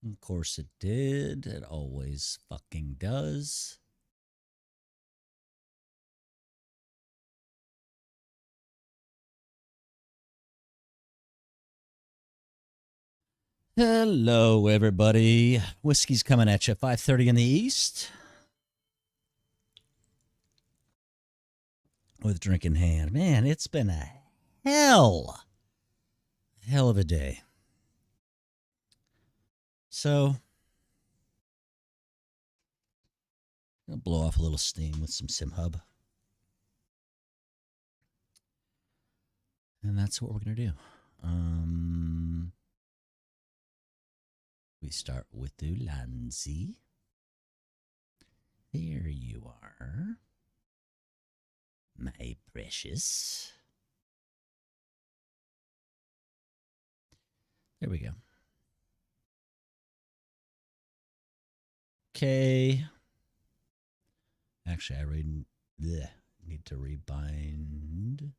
Of course it did. It always fucking does. Hello, everybody. Whiskey's coming at you. 5:30 in the east. With drink in hand. Man, it's been a hell of a day. So, I'll blow off a little steam with some SimHub. And that's what we're going to do. We start with Ulanzi. There you are, my precious. There we go. Okay. Actually, I need to rebind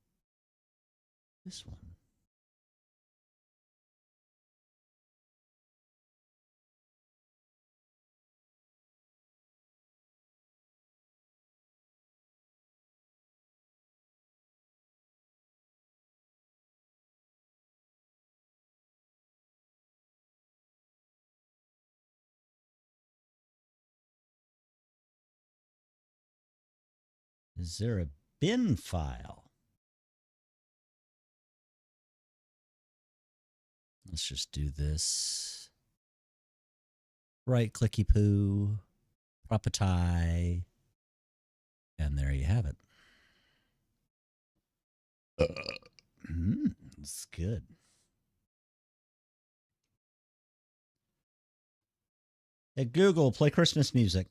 this one. Is there a bin file? Let's just do this. Right clicky poo, property, and there you have it. It's good. Hey, Google, play Christmas music.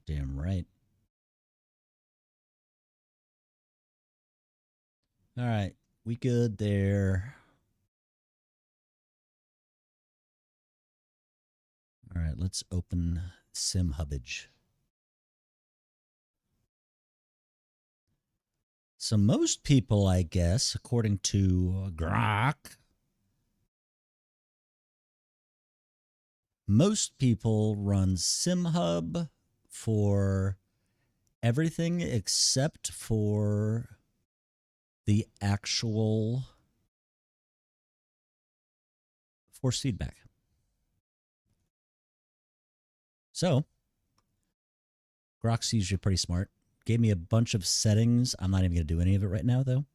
Damn right. All right, we good there. All right, let's open SimHubbage. So most people, I guess, according to Grok, most people run SimHub for everything except for the actual force feedback. So, Grok's usually pretty smart. Gave me a bunch of settings. I'm not even going to do any of it right now, though.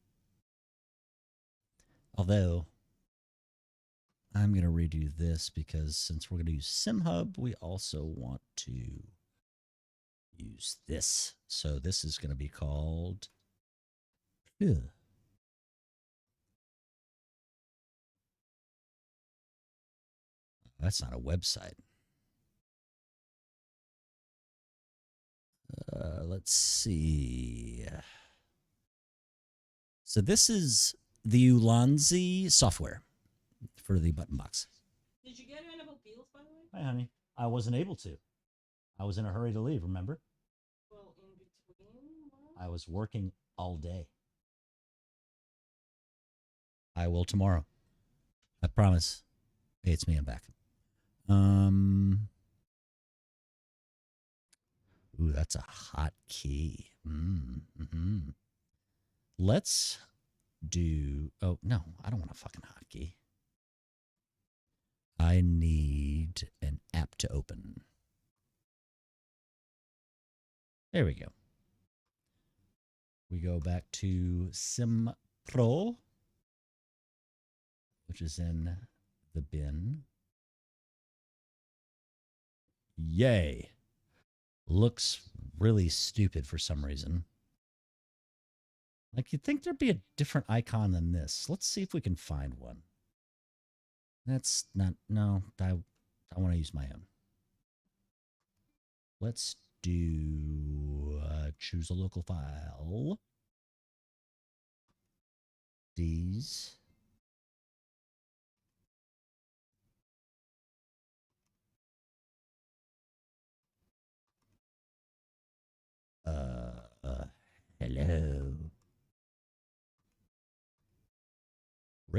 Although, I'm going to redo this because since we're going to use SimHub, we also want to use this. So this is going to be called... Ugh. That's not a website. Let's see. So this is the Ulanzi software for the button box. Did you get any appeals, by the way? Hi, honey. I wasn't able to. I was in a hurry to leave, remember? Well, in between? I was working all day. I will tomorrow. I promise. Hey, it's me. I'm back. Ooh, that's a hot key. Let's do... Oh, no. I don't want a fucking hotkey. I need an app to open. There we go. We go back to Sim Pro, which is in the bin. Yay. Looks really stupid for some reason. Like, you'd think there'd be a different icon than this. Let's see if we can find one. That's not... No, I want to use my own. Let's do... choose a local file. These. Hello.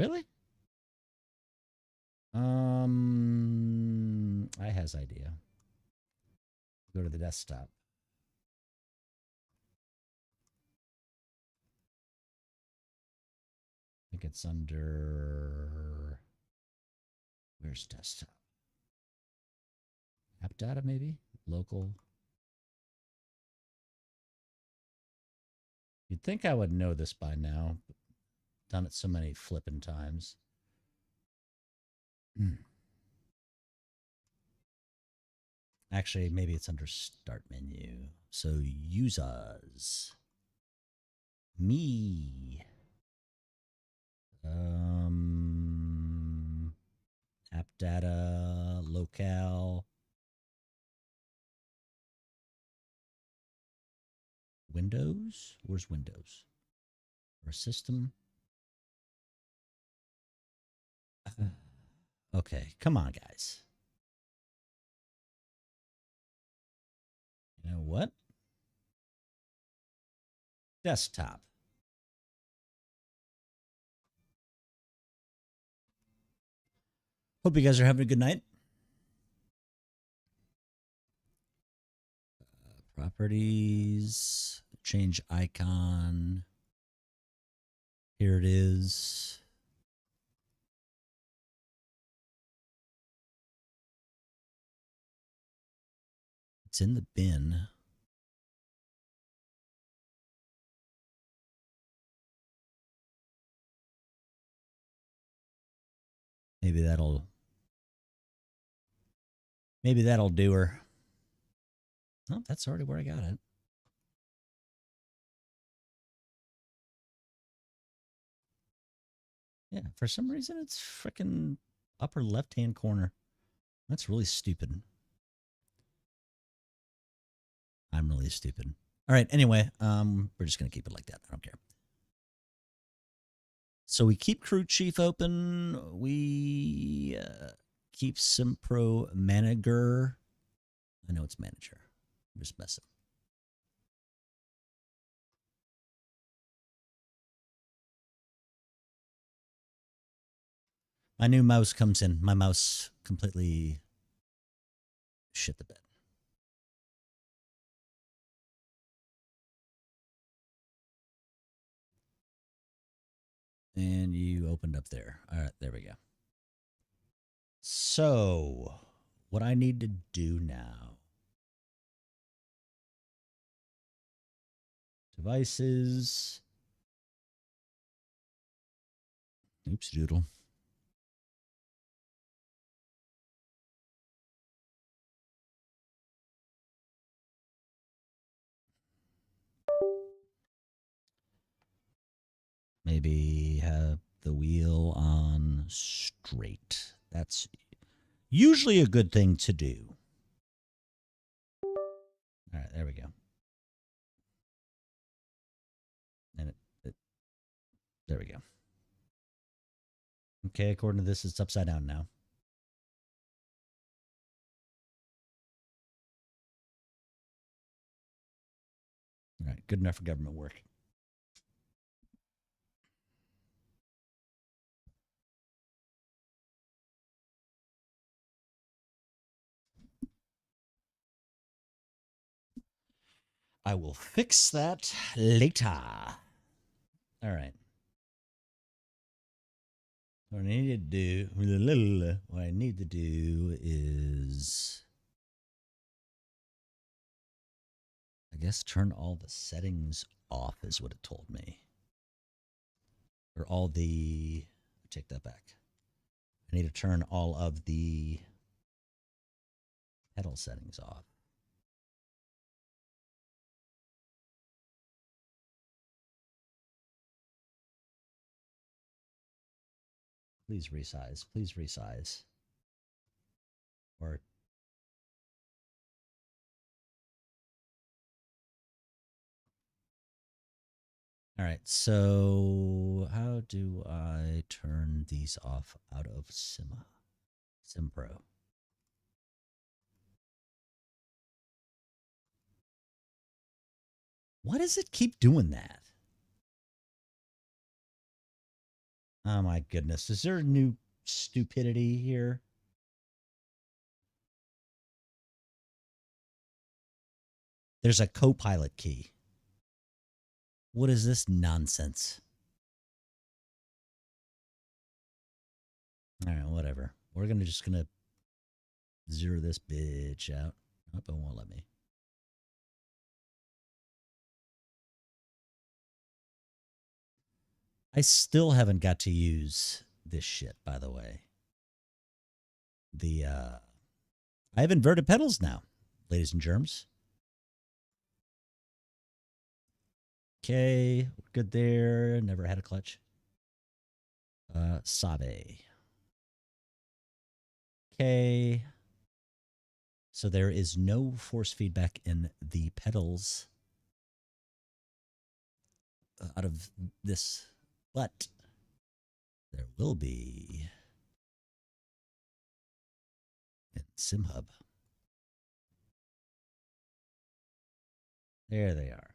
Really? I has idea. Go to the desktop. I think it's under. Where's desktop? App data, maybe? Local. You'd think I would know this by now. Done it so many flippin' times. Actually, maybe it's under start menu. So users. Me. App data, locale. Windows? Where's Windows? Or system? Okay, come on, guys. You know what? Desktop. Hope you guys are having a good night. Properties. Change icon. Here it is. It's in the bin. Maybe that'll do her. Oh, that's already where I got it. Yeah, for some reason it's freaking upper left-hand corner. That's really stupid. I'm really stupid. All right, anyway, we're just going to keep it like that. I don't care. So we keep crew chief open. We keep Simpro manager. I know it's manager. I'm just messing. My new mouse comes in. My mouse completely shit the bed. And you opened up there. All right, there we go. So, what I need to do now. Devices. Oops, doodle. Maybe have the wheel on straight. That's usually a good thing to do. All right, there we go. And there we go. Okay, according to this, it's upside down now. All right, good enough for government work. I will fix that later. All right. What I need to do is, I guess, turn all the settings off is what it told me. Or all the, take that back. I need to turn all of the pedal settings off. Please resize. Please resize. Or all right. So how do I turn these off out of Simpro? Why does it keep doing that? Oh my goodness. Is there new stupidity here? There's a co-pilot key. What is this nonsense? All right, whatever. We're just gonna zero this bitch out. Nope, it won't let me. I still haven't got to use this shit, by the way. I have inverted pedals now, ladies and germs. Okay, we're good there. Never had a clutch. Sabe. Okay. So there is no force feedback in the pedals out of this, but there will be in SimHub. There they are.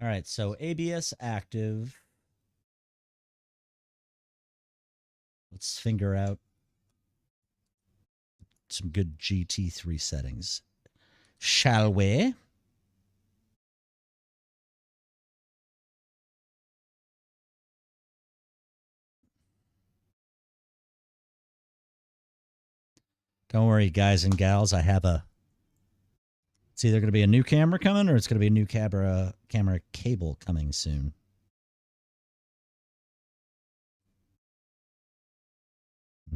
All right, so ABS active. Let's figure out some good GT3 settings. Shall we? Don't worry, guys and gals. I have it's either going to be a new camera coming or it's going to be a new camera cable coming soon.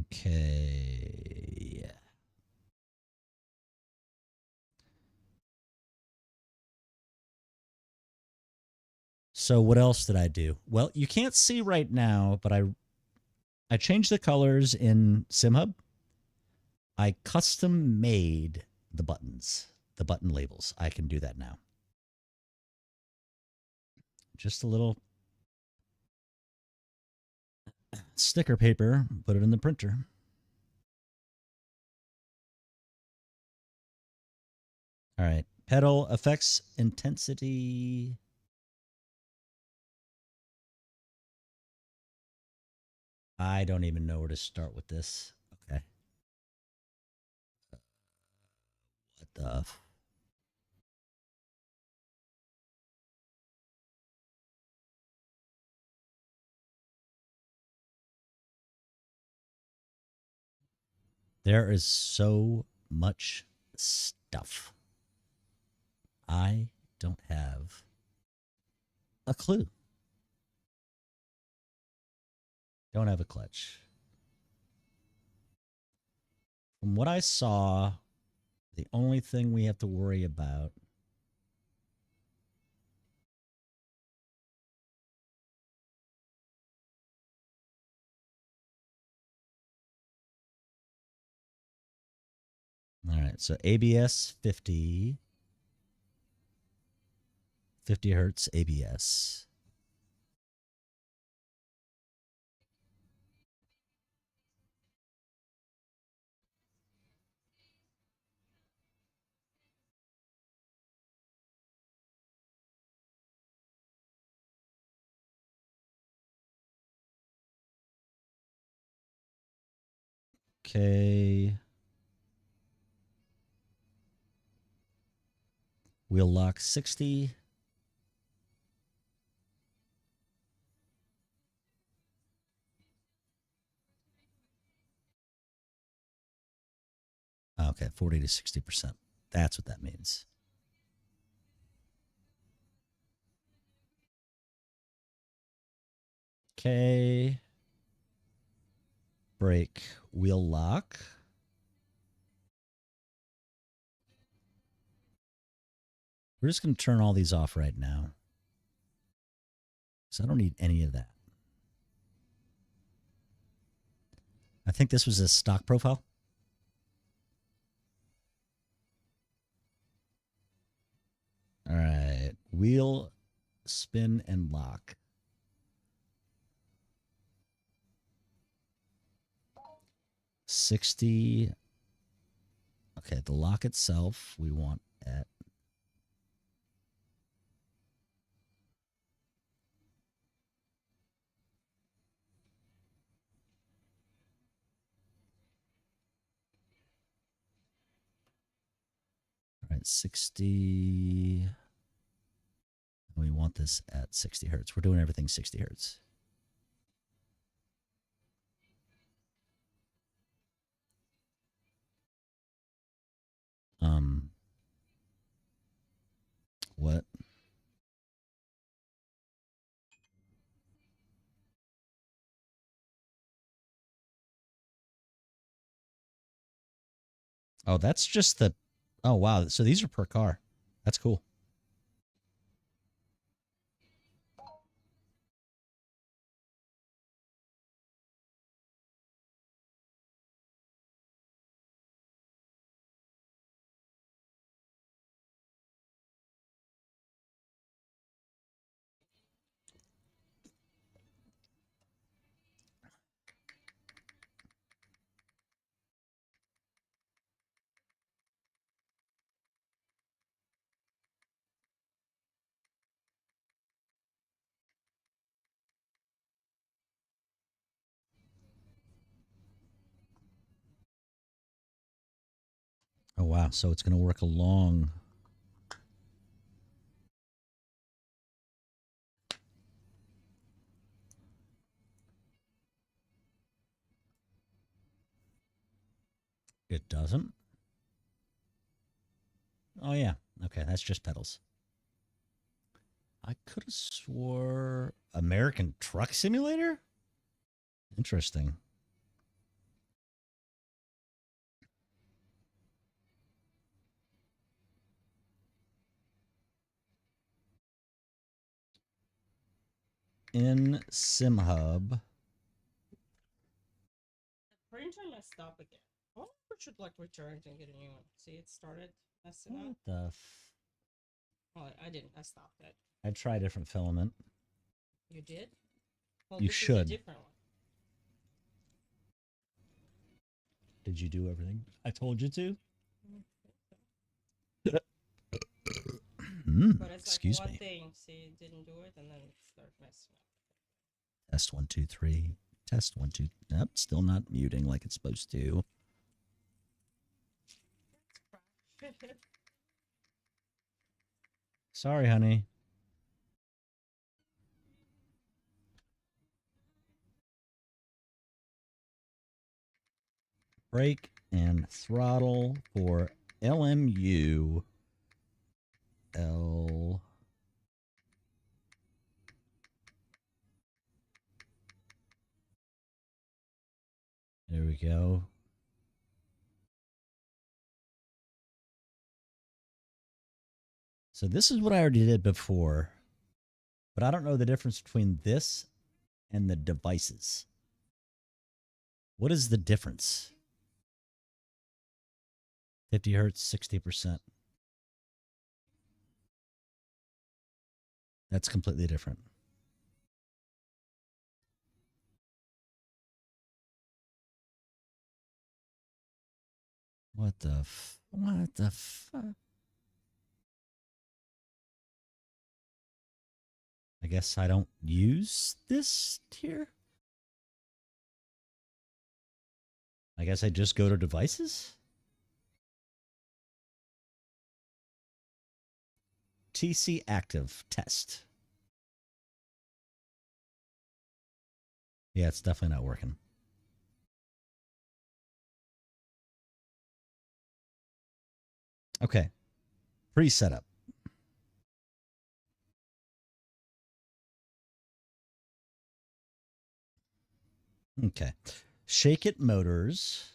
Okay. So what else did I do? Well, you can't see right now, but I changed the colors in SimHub. I custom made the buttons, the button labels. I can do that now. Just a little sticker paper, put it in the printer. All right, pedal effects intensity. I don't even know where to start with this. Okay. What the? There is so much stuff. I don't have a clue. Don't have a clutch. From what I saw, the only thing we have to worry about all right, so ABS 50 hertz ABS. Okay. Wheel lock 60. Okay, 40 to 60%. That's what that means. Okay. Brake wheel lock. We're just going to turn all these off right now. So I don't need any of that. I think this was a stock profile. All right. Wheel, spin, and lock. 60. Okay, the lock itself we want at right, 60. We want this at 60 hertz. We're doing everything 60 hertz. What? Oh, that's just the... Oh, wow. So these are per car. That's cool. Oh, wow. So it's going to work along... It doesn't? Oh, yeah. Okay, that's just pedals. I could have swore American Truck Simulator? Interesting. In SimHub. Printer messed up again. I wonder if it should like return and get a new one. See, it started messing up. What the Oh, I didn't. I stopped it. I'd try a different filament. You did? Well, You this should. is a different one. Did you do everything I told you to? But it's Excuse like one me. thing, see, it didn't do it, and then it started messing up. Test 1, 2, 3. Test 1, 2. Nope, still not muting like it's supposed to. Sorry, honey. Brake and throttle for LMU. L. There we go. So this is what I already did before, but I don't know the difference between this and the devices. What is the difference? 50 hertz, 60%. That's completely different. What the fuck? I guess I don't use this here. I guess I just go to devices. TC active test. Yeah, it's definitely not working. Okay. Pre-setup. Okay. Shake It Motors.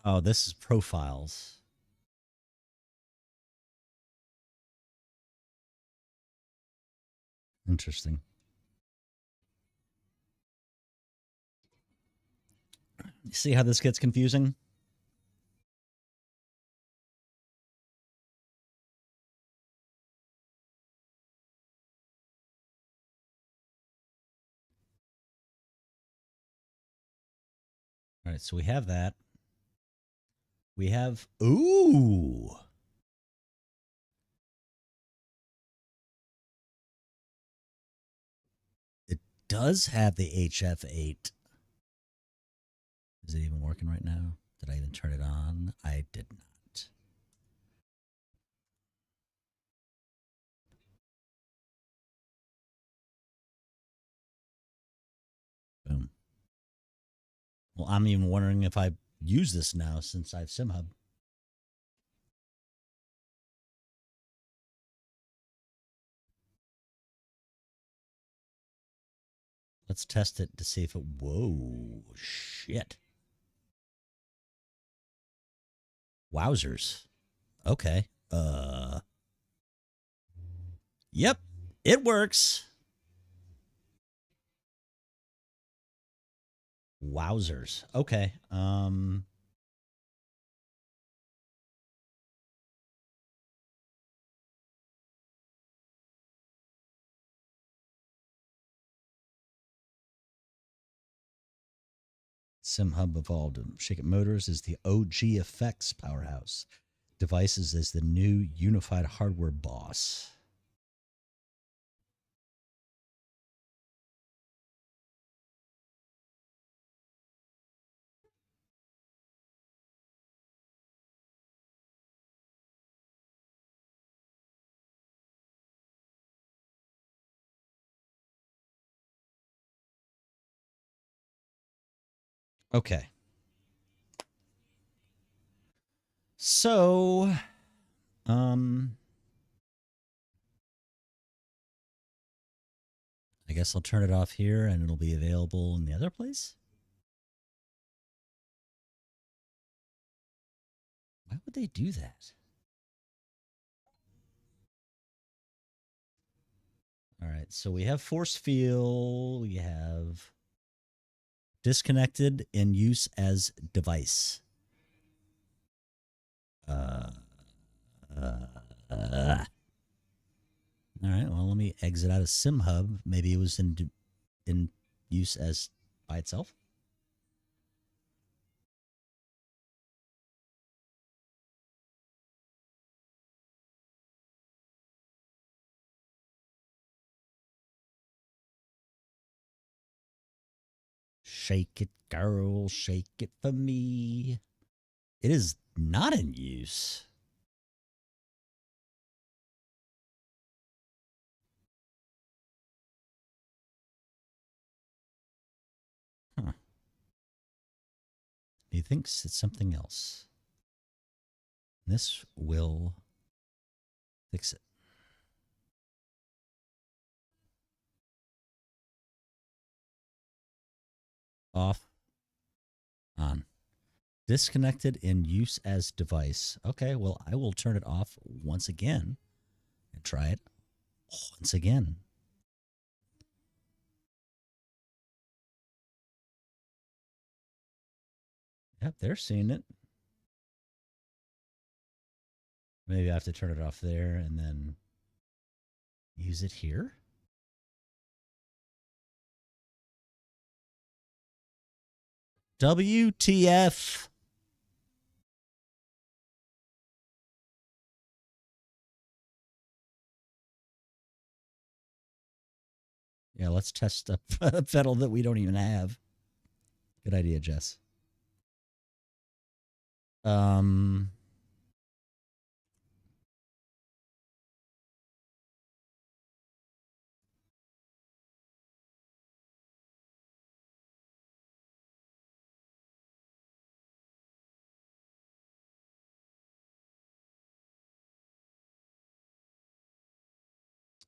Oh, this is profiles. Interesting. See how this gets confusing? All right, so we have that. We have, ooh. It does have the HF8. Is it even working right now? Did I even turn it on? I did not. Boom. Well, I'm even wondering if I use this now since I have SimHub. Let's test it to see if it... Whoa, shit. Wowzers. Okay. Yep, it works. Wowzers. Okay. SimHub evolved. Shake It Motors is the OG effects powerhouse. Devices is the new unified hardware boss. Okay. So, I guess I'll turn it off here and it'll be available in the other place. Why would they do that? All right, so we have force field, we have disconnected in use as device. All right, well, let me exit out of SimHub. Maybe it was in use as by itself. Shake it, girl, shake it for me. It is not in use. Huh. He thinks it's something else. This will fix it. Off. On. Disconnected in use as device. Okay, well, I will turn it off once again and try it once again. Yep, they're seeing it. Maybe I have to turn it off there and then use it here. WTF. Yeah, let's test a pedal that we don't even have. Good idea, Jess.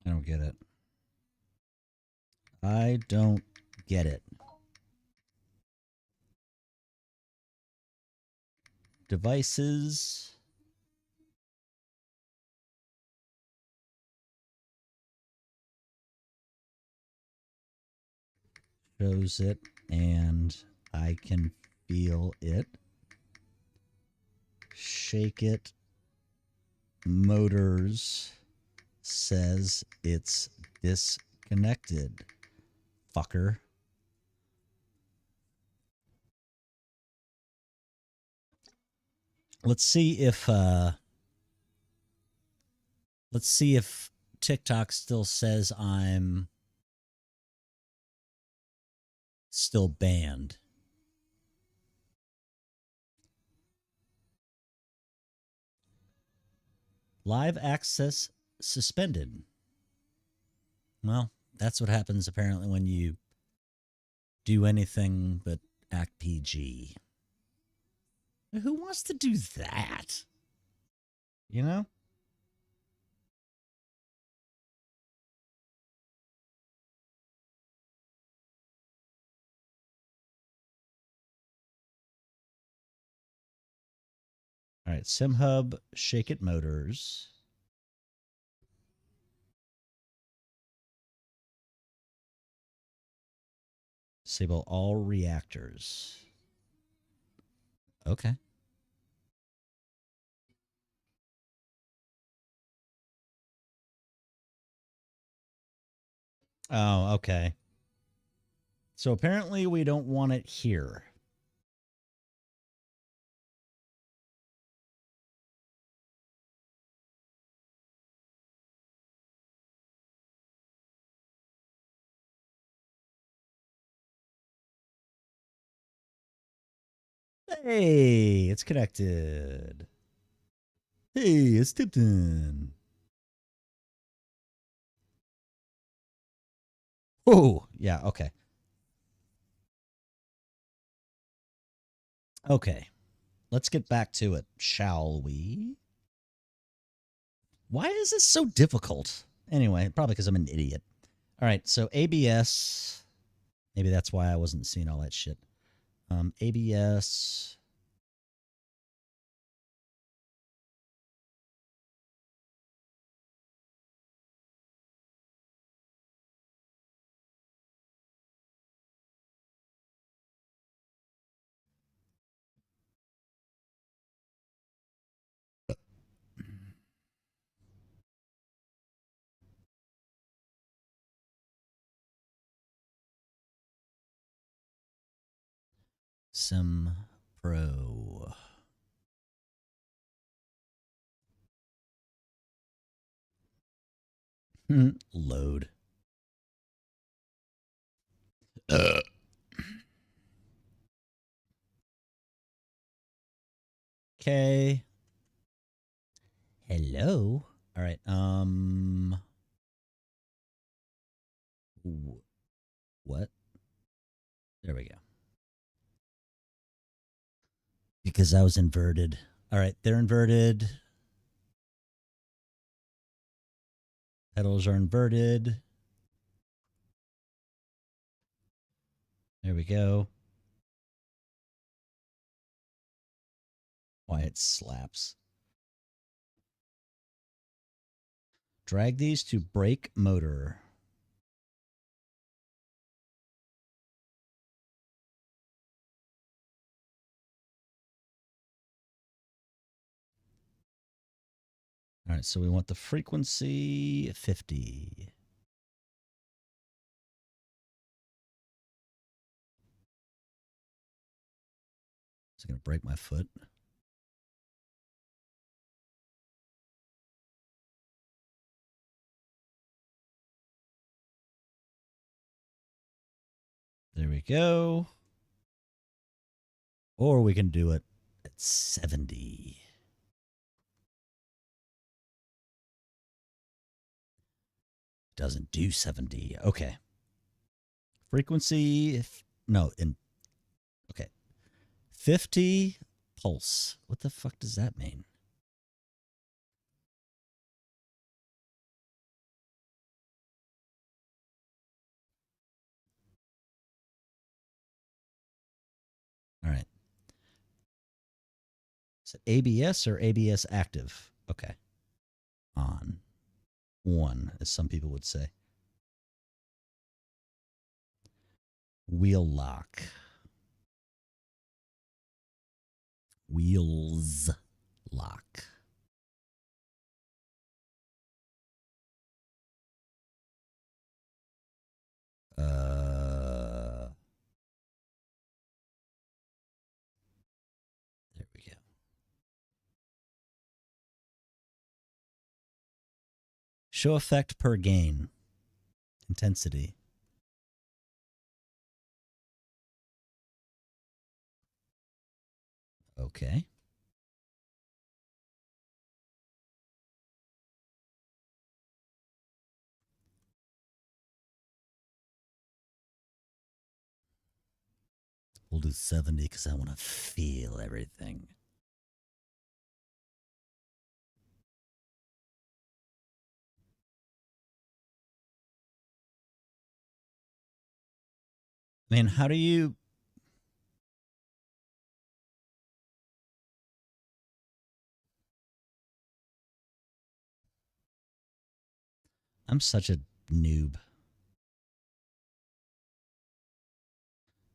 I don't get it. I don't get it. Devices. Shows it, and I can feel it, shake it, motors says it's disconnected, fucker. Let's see if TikTok still says I'm still banned. Live access suspended. Well, that's what happens apparently when you do anything but act PG. Who wants to do that? You know? All right, SimHub, Shake It Motors. Disable all reactors. Okay. Oh, okay. So apparently we don't want it here. Hey, it's connected. Hey, it's Tipton. Oh, yeah, okay. Okay. Let's get back to it, shall we? Why is this so difficult? Anyway, probably because I'm an idiot. All right, so ABS. Maybe that's why I wasn't seeing all that shit. ABS. Sim Pro. Load. Okay. Hello. All right. What? There we go. Because I was inverted. All right, they're inverted. Pedals are inverted. There we go. Why it slaps. Drag these to brake motor. All right, so we want the frequency 50. Is it going to break my foot? There we go. Or we can do it at 70. Doesn't do 70. Okay. Frequency, okay. 50 pulse. What the fuck does that mean? All right. Is it ABS or ABS active? Okay. On. One, as some people would say. Wheel lock. Wheels lock. There we go. Show effect per gain. Intensity. Okay. We'll do 70 because I want to feel everything. Man, how do you... I'm such a noob.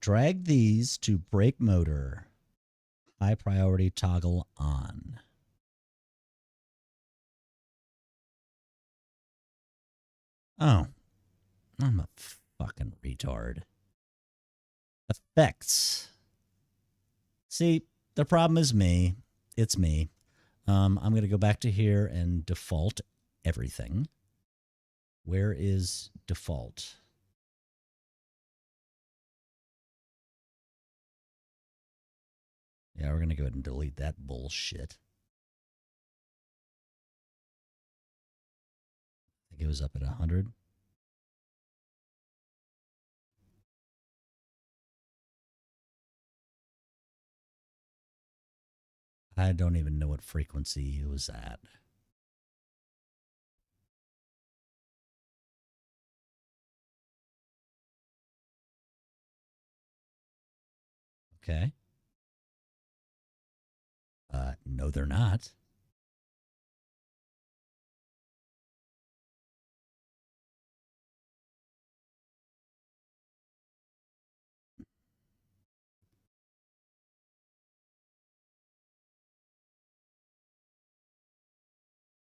Drag these to brake motor. High priority toggle on. Oh. I'm a fucking retard. Effects. See, the problem is me. It's me. I'm going to go back to here and default everything. Where is default? Yeah, we're going to go ahead and delete that bullshit. I think it was up at 100. I don't even know what frequency it was at. Okay. No, they're not.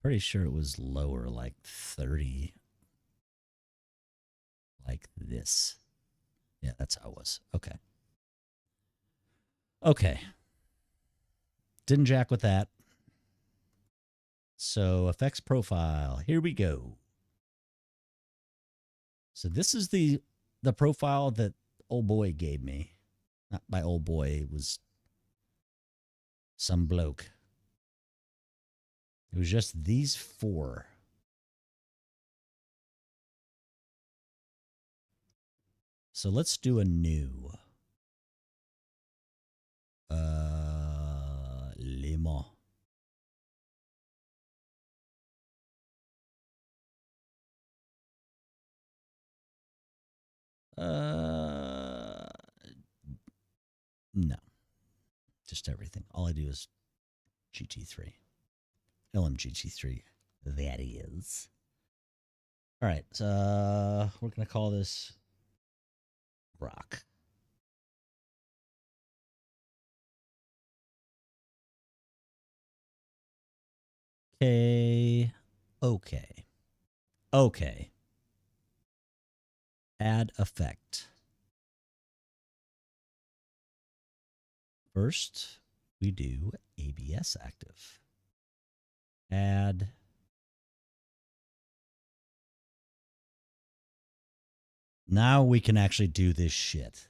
Pretty sure it was lower, like 30. Like this. Yeah, that's how it was. Okay. Okay. Didn't jack with that. So effects profile. Here we go. So this is the profile that old boy gave me. Not my old boy. It was some bloke. It was just these four. So let's do a new. Lima. No. Just everything. All I do is GT3. LMU GT3. That is. All right. We're going to call this rock. Okay. Okay. Okay. Add effect. First, we do ABS active. Add. Now we can actually do this shit.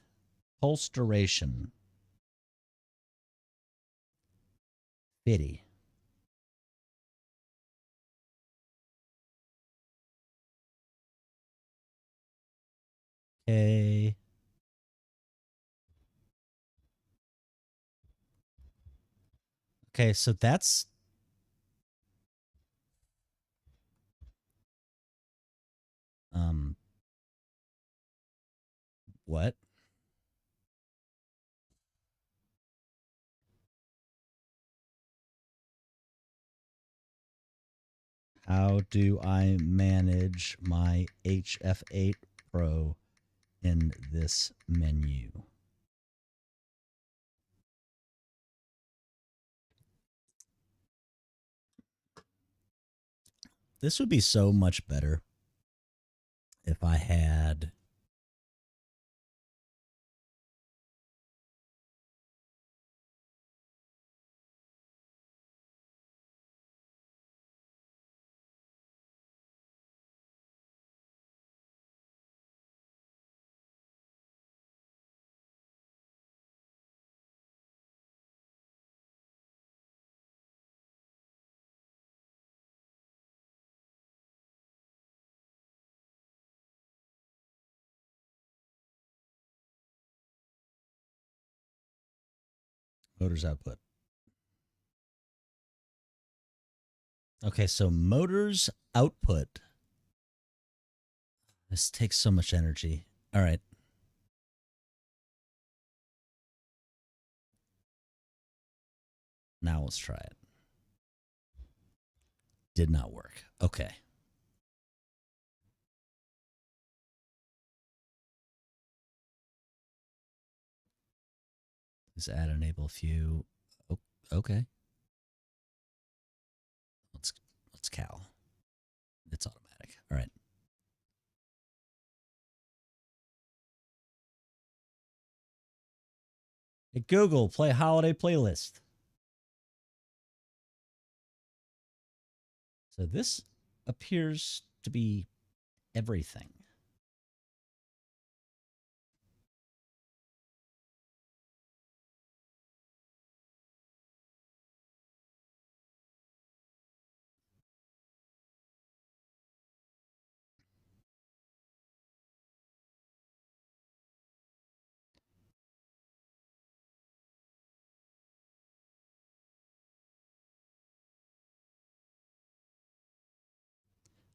Pulse duration. 50. Okay. Okay, so that's what? How do I manage my HF8 Pro in this menu? This would be so much better if I had motors output. Okay, so motors output. This takes so much energy. All right. Now let's try it. Did not work. Okay. Let's add enable few. Oh, okay. Let's cal. It's automatic. All right. Hey, Google, play holiday playlist. So this appears to be everything.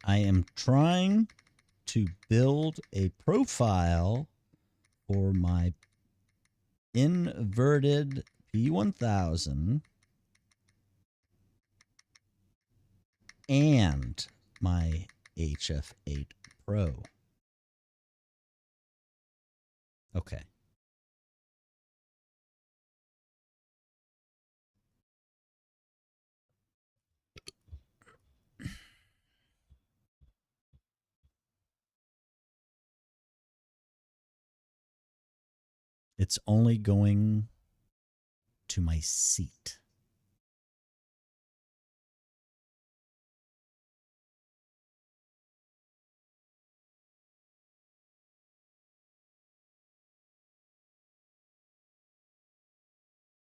I am trying to build a profile for my inverted P1000 and my HF8 Pro. Okay. It's only going to my seat.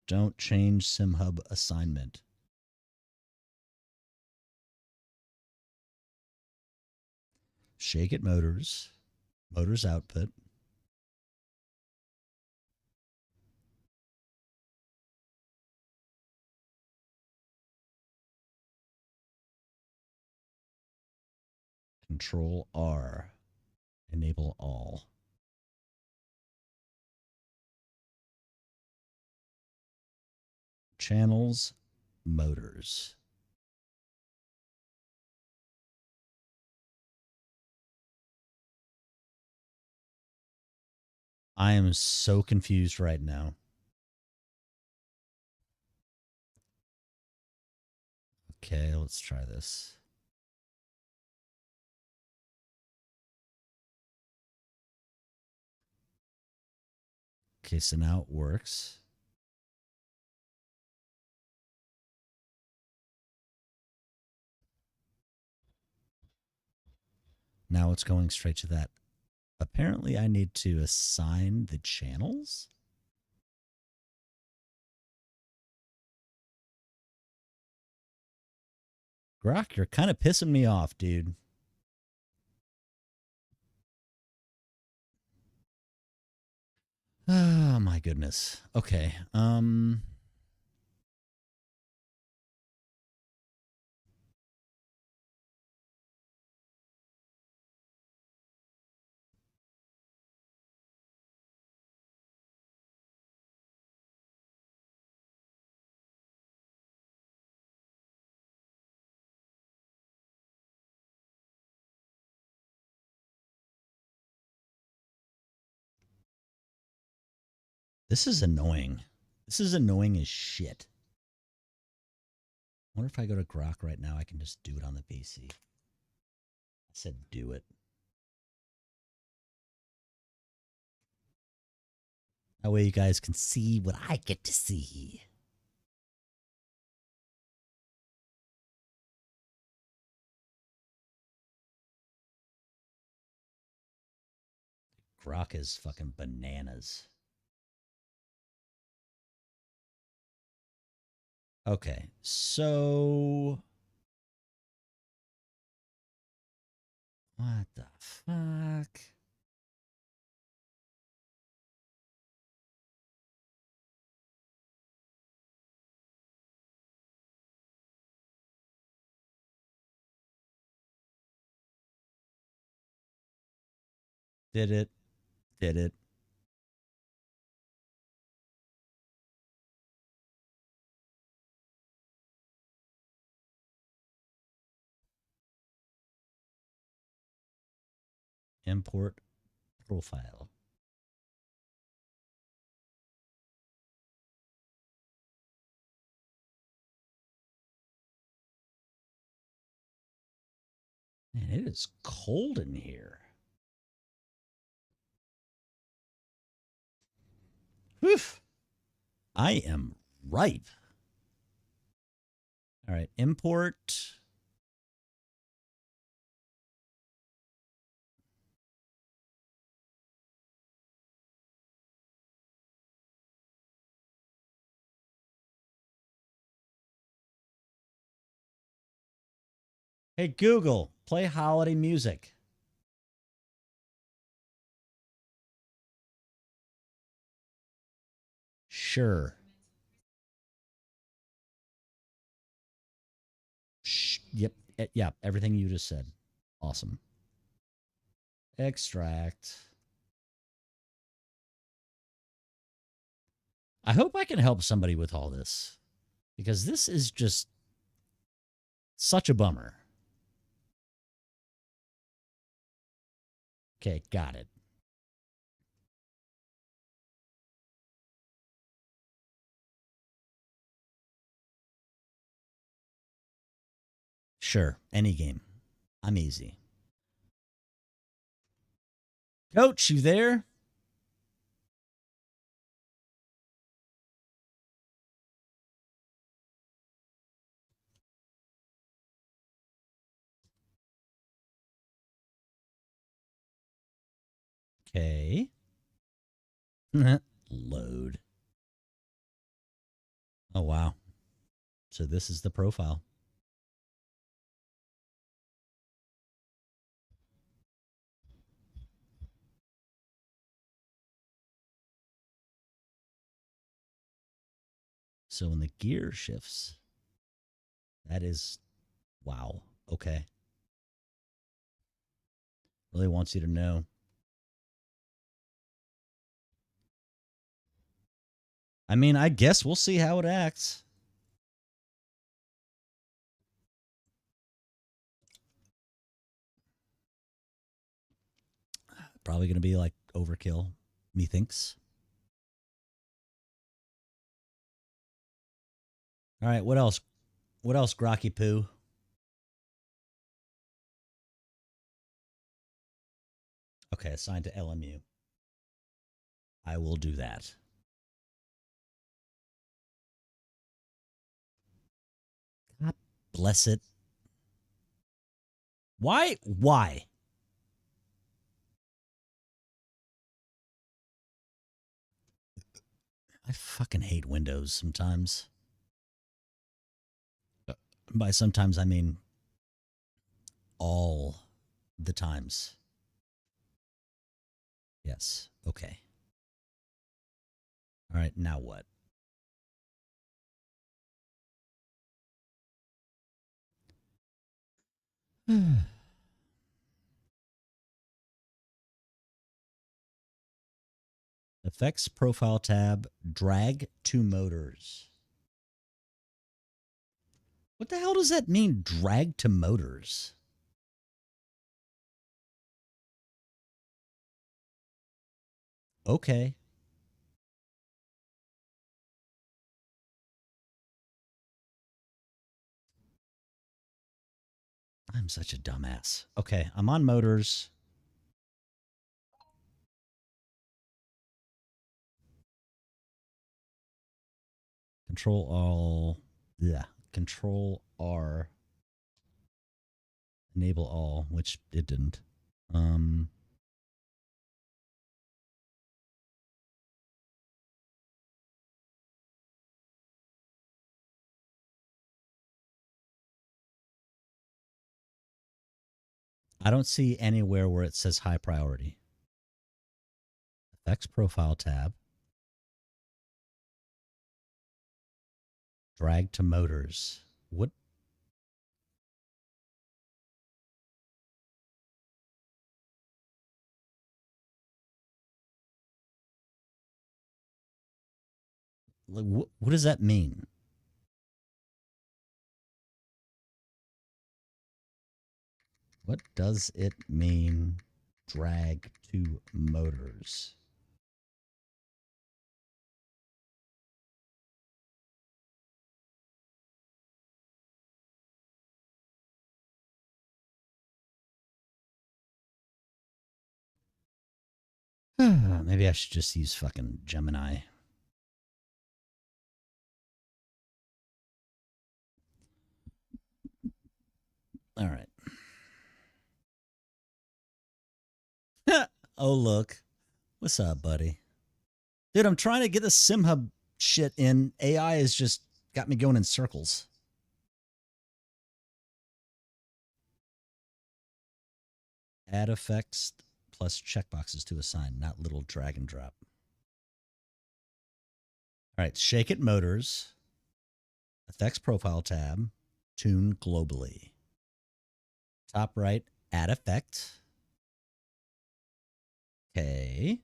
Don't change SimHub assignment. Shake it motors. Motors output. Control R. Enable all. Channels, motors. I am so confused right now. Okay, let's try this. Okay, so now it works. Now it's going straight to that. Apparently, I need to assign the channels. Grok, you're kind of pissing me off, dude. Oh, my goodness. Okay. This is annoying. This is annoying as shit. I wonder if I go to Grok right now, I can just do it on the PC. said do it. That way you guys can see what I get to see. Grok is fucking bananas. Okay, so what the fuck? Did it? Did it? Import profile. Man, it is cold in here. Whew. I am ripe. All right, import. Hey, Google, play holiday music. Sure. Yep. Yeah, everything you just said. Awesome. Extract. I hope I can help somebody with all this, because this is just such a bummer. Okay, got it. Sure, any game. I'm easy. Coach, you there? Okay. Load. Oh, wow. So this is the profile. So when the gear shifts, that is, wow. Okay. Really wants you to know. I mean, I guess we'll see how it acts. Probably going to be like overkill, methinks. All right, what else? What else, Grocky Poo? Okay, assigned to LMU. I will do that. God bless it. Why? Why? I fucking hate Windows sometimes. By sometimes, I mean all the times. Yes. Okay. All right. Now what? Effects profile tab, drag to motors. What the hell does that mean, drag to motors? Okay. I'm such a dumbass. Okay, I'm on motors. Control all. Yeah. Control R. Enable all, which it didn't. I don't see anywhere where it says high priority. Effects profile tab. Drag to motors. What? Like, what does that mean? What does it mean? Drag to motors. Maybe I should just use fucking Gemini. All right. Oh, look. What's up, buddy? Dude, I'm trying to get the SimHub shit in. AI has just got me going in circles. Add effects plus checkboxes to assign, not little drag and drop. All right, shake it motors. Effects profile tab. Tune globally. Top right, add effect. Okay.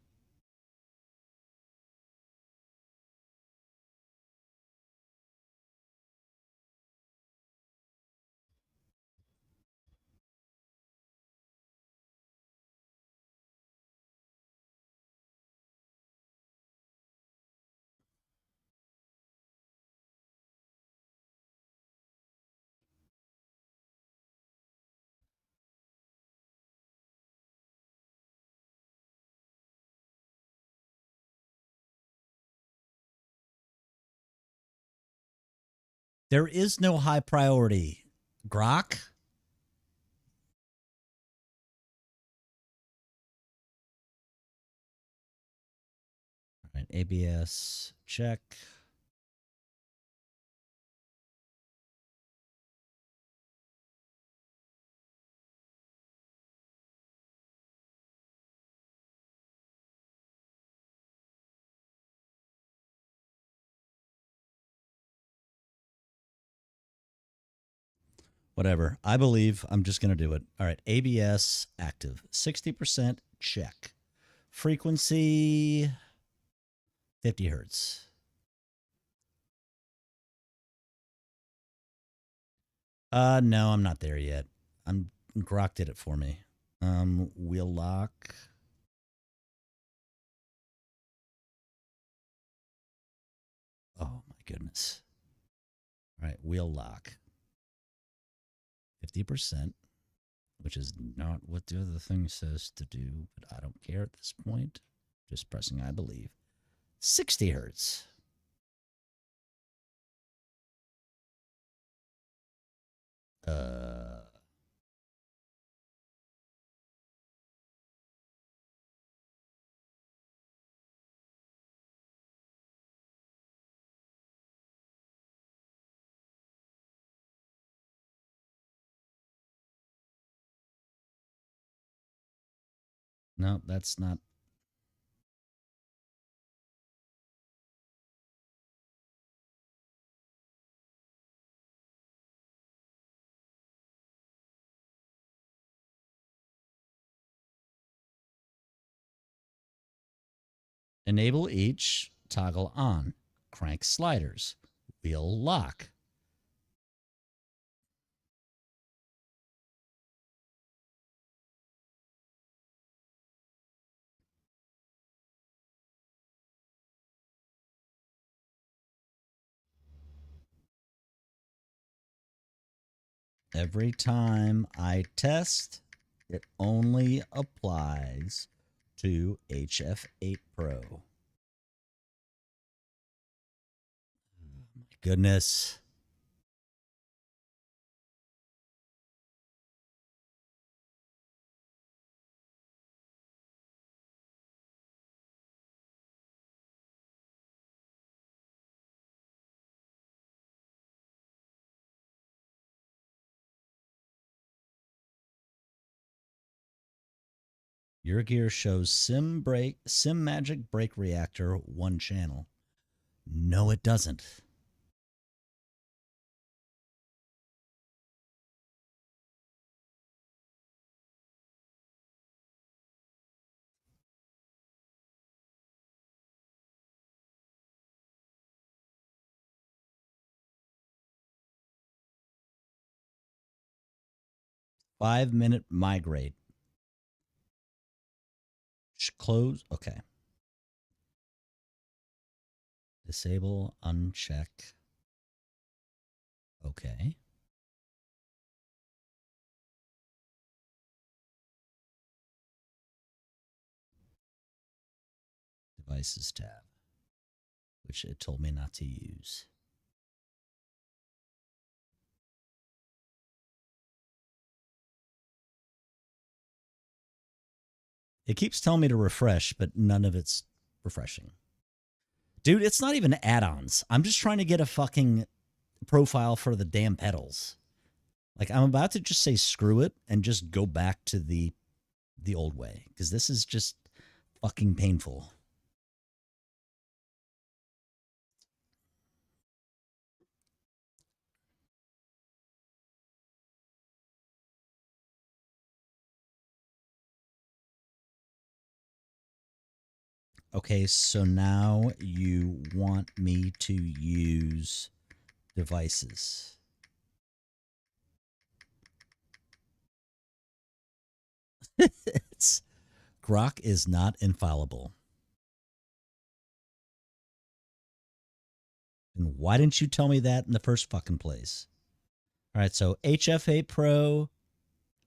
There is no high priority. Grok? All right, ABS, check. Whatever. I believe I'm just going to do it. All right, ABS active. 60% check. Frequency 50 hertz. No, I'm not there yet. Grok did it for me. Wheel lock. Oh my goodness. All right, wheel lock. 50%, which is not what the other thing says to do, but I don't care at this point. Just pressing I believe. 60 hertz. No, that's not. Enable each, toggle on, crank sliders, wheel lock. Every time I test, it only applies to HF8 Pro. Oh my goodness. Your gear shows Sim Magic brake reactor 1 channel. No, it doesn't. Five-minute migrate. Close. Okay. Disable, uncheck. Okay. Devices tab, which it told me not to use. It keeps telling me to refresh, but none of it's refreshing. Dude, it's not even add-ons. I'm just trying to get a fucking profile for the damn pedals. Like, I'm about to just say screw it and just go back to the old way, because this is just fucking painful. Okay, so now you want me to use devices. Grok is not infallible. And why didn't you tell me that in the first fucking place? All right, so HF8 Pro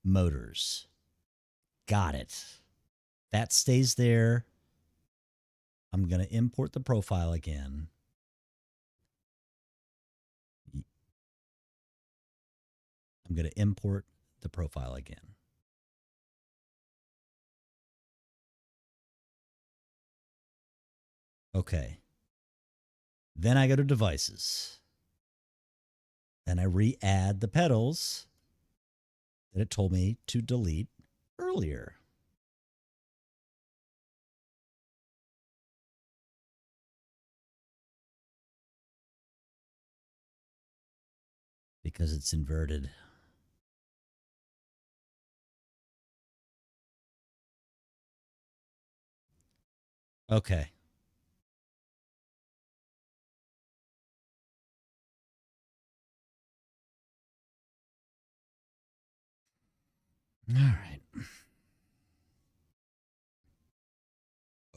motors. Got it. That stays there. I'm going to import the profile again. I'm going to import the profile again. Okay. Then I go to devices. Then I re-add the pedals that it told me to delete earlier. Because it's inverted. Okay. All right.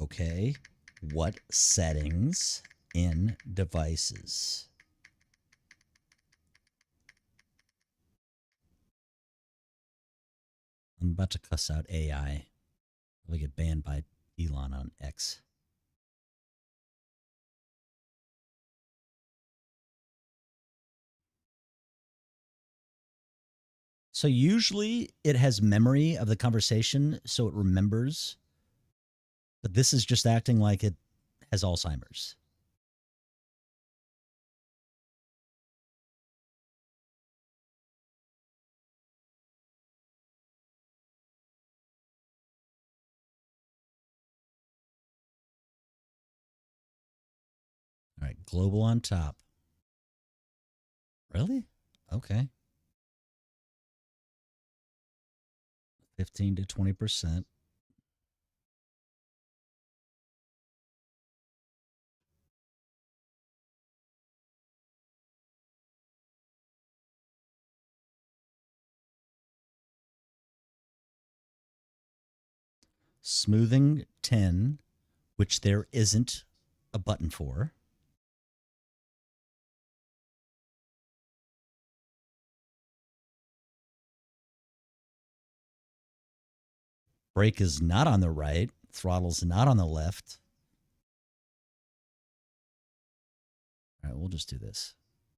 Okay. What settings in devices? I'm about to cuss out AI. I'll get banned by Elon on X. So usually it has memory of the conversation, so it remembers. But this is just acting like it has Alzheimer's. All right, global on top. Really? Okay. 15 to 20%. Smoothing 10, which there isn't a button for. Brake is not on the right. Throttle's not on the left. All right, we'll just do this.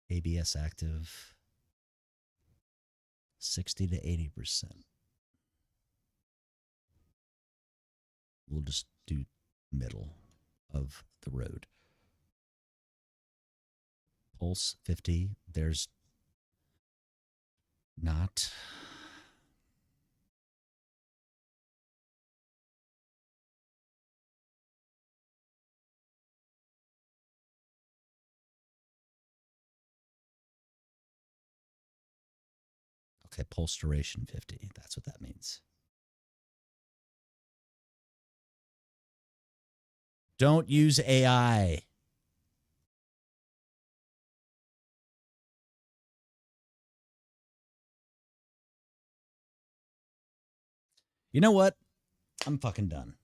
ABS active, 60 to 80%. We'll just do middle of the road. Pulse 50. There's not. Okay, pulse duration 50. That's what that means. Don't use AI. You know what? I'm fucking done.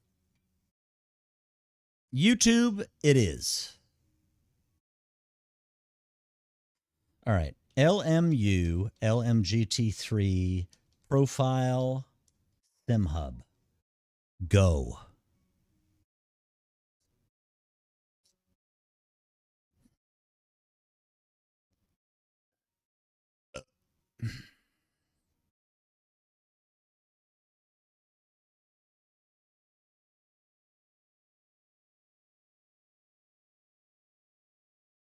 YouTube, it is. All right. LMU, LMGT3, profile, SimHub. Go.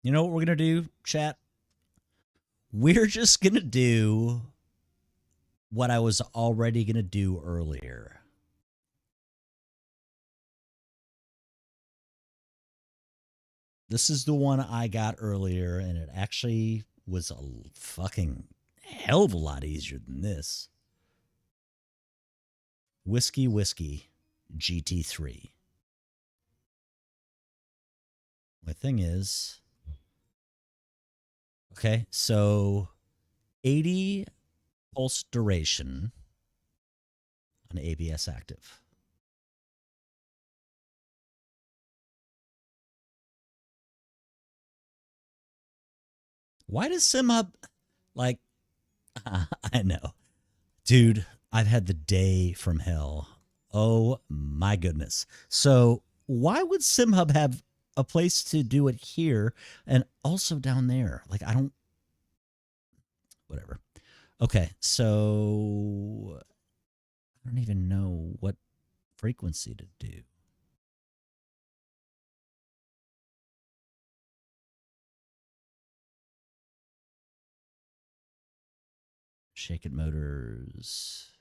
You know what we're going to do, chat? We're just going to do what I was already going to do earlier. This is the one I got earlier, and it actually was a fucking hell of a lot easier than this. Whiskey GT3. My thing is, okay, so 80 pulse duration on ABS active. Why does SimHub, like, I know. Dude, I've had the day from hell. Oh, my goodness. So why would SimHub have a place to do it here and also down there? Like, I don't, whatever. Okay, so I don't even know what frequency to do. Shake it motors.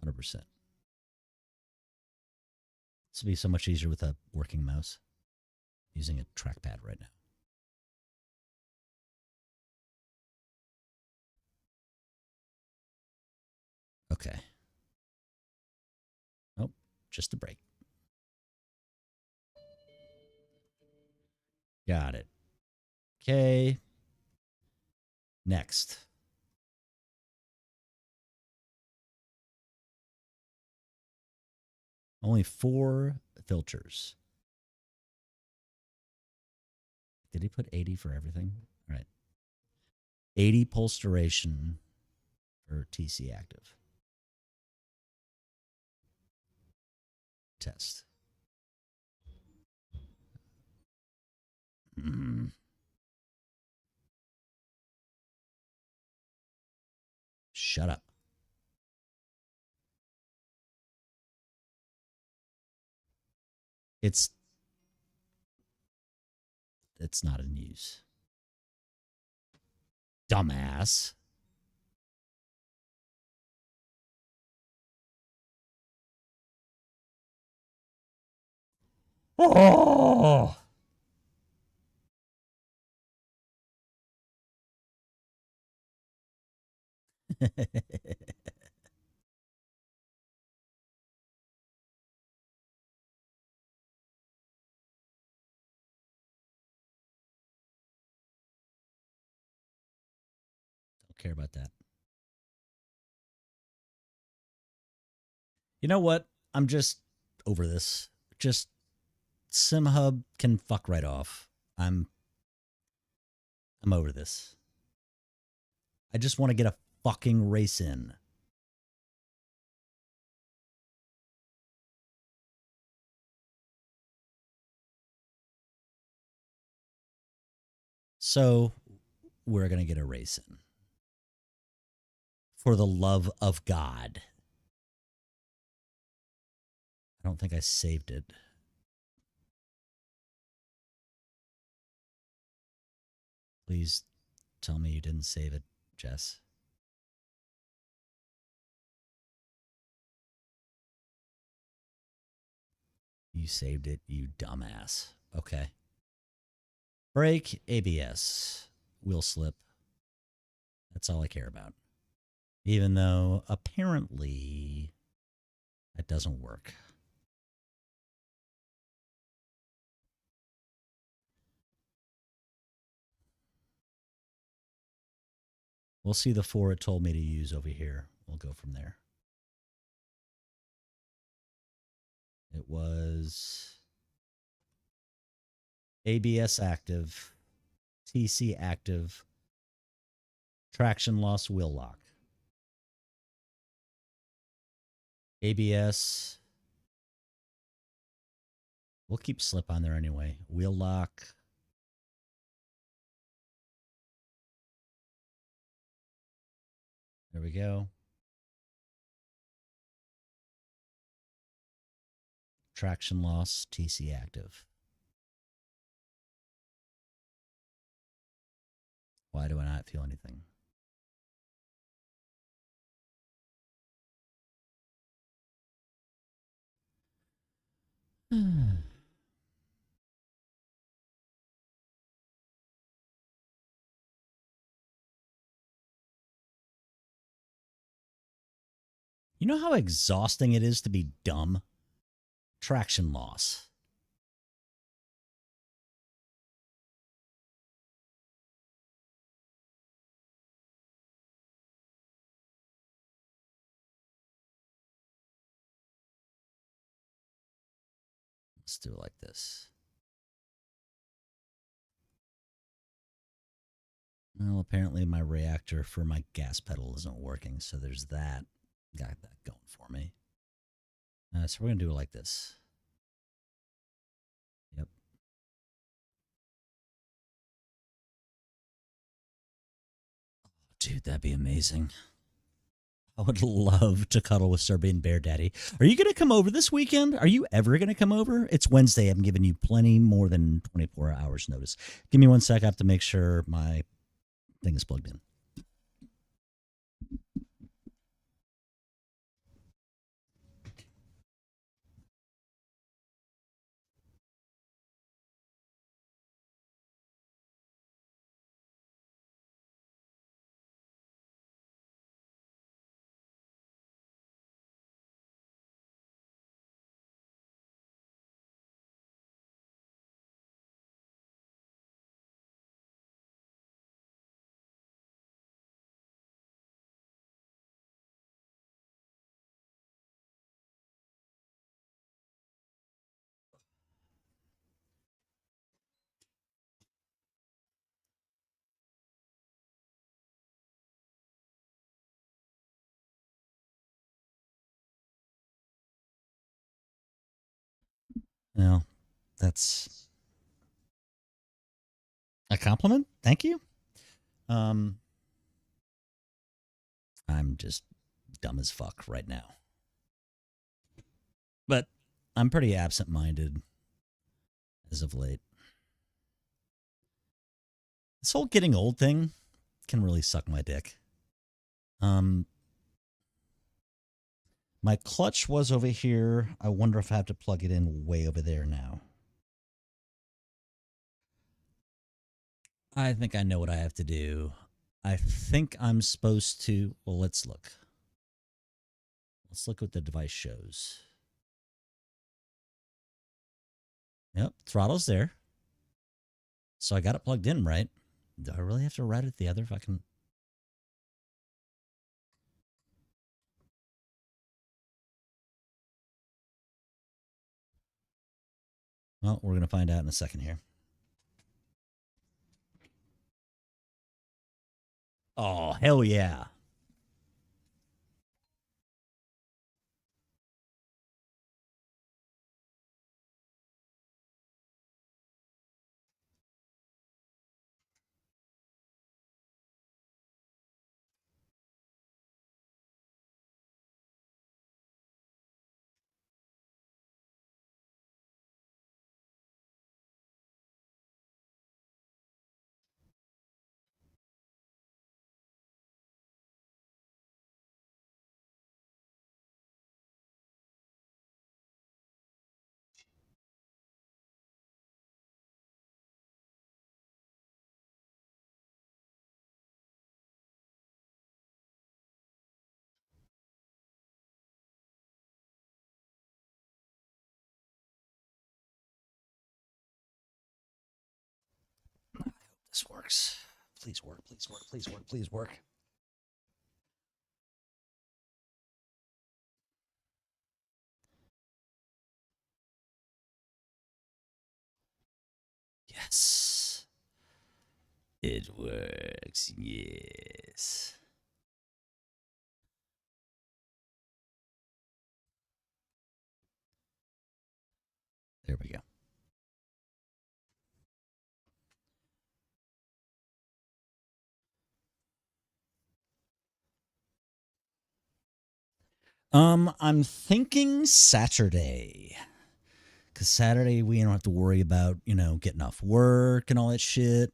100%. This would be so much easier with a working mouse. Using a trackpad right now. Okay. Oh, just a break. Got it. Okay. Next. Only 4 filters. Did he put 80 for everything? All right. 80 pulse duration for TC active. Test. Shut up. It's not in use. Dumbass. Oh. Don't care about that. You know what? I'm just over this. Just SimHub can fuck right off. I'm over this. I just want to get a fucking race in. So we're going to get a race in. For the love of God. I don't think I saved it. Please tell me you didn't save it, Jess. You saved it, you dumbass. Okay. Brake, ABS, wheel slip. That's all I care about. Even though apparently that doesn't work. We'll see the 4 it told me to use over here. We'll go from there. It was ABS active, TC active, traction loss, wheel lock. ABS. We'll keep slip on there anyway. Wheel lock. There we go. Traction loss, TC active. Why do I not feel anything? You know how exhausting it is to be dumb? Traction loss. Let's do it like this. Well, apparently my reactor for my gas pedal isn't working, so there's that. Got that going for me. So we're going to do it like this. Yep. Dude, that'd be amazing. I would love to cuddle with Serbian Bear Daddy. Are you going to come over this weekend? Are you ever going to come over? It's Wednesday. I'm giving you plenty more than 24 hours notice. Give me 1 sec. I have to make sure my thing is plugged in. Well, that's a compliment. Thank you. I'm just dumb as fuck right now. But I'm pretty absent-minded as of late. This whole getting old thing can really suck my dick. My clutch was over here. I wonder if I have to plug it in way over there now. I think I know what I have to do. I think I'm supposed to... Well, let's look. Let's look what the device shows. Yep, throttle's there. So I got it plugged in, right? Do I really have to route it the other fucking... Well, we're going to find out in a second here. Oh, hell yeah. This works. Please work, please work, please work, please work. Yes. It works. Yes. There we go. I'm thinking Saturday. Because Saturday we don't have to worry about, getting off work and all that shit.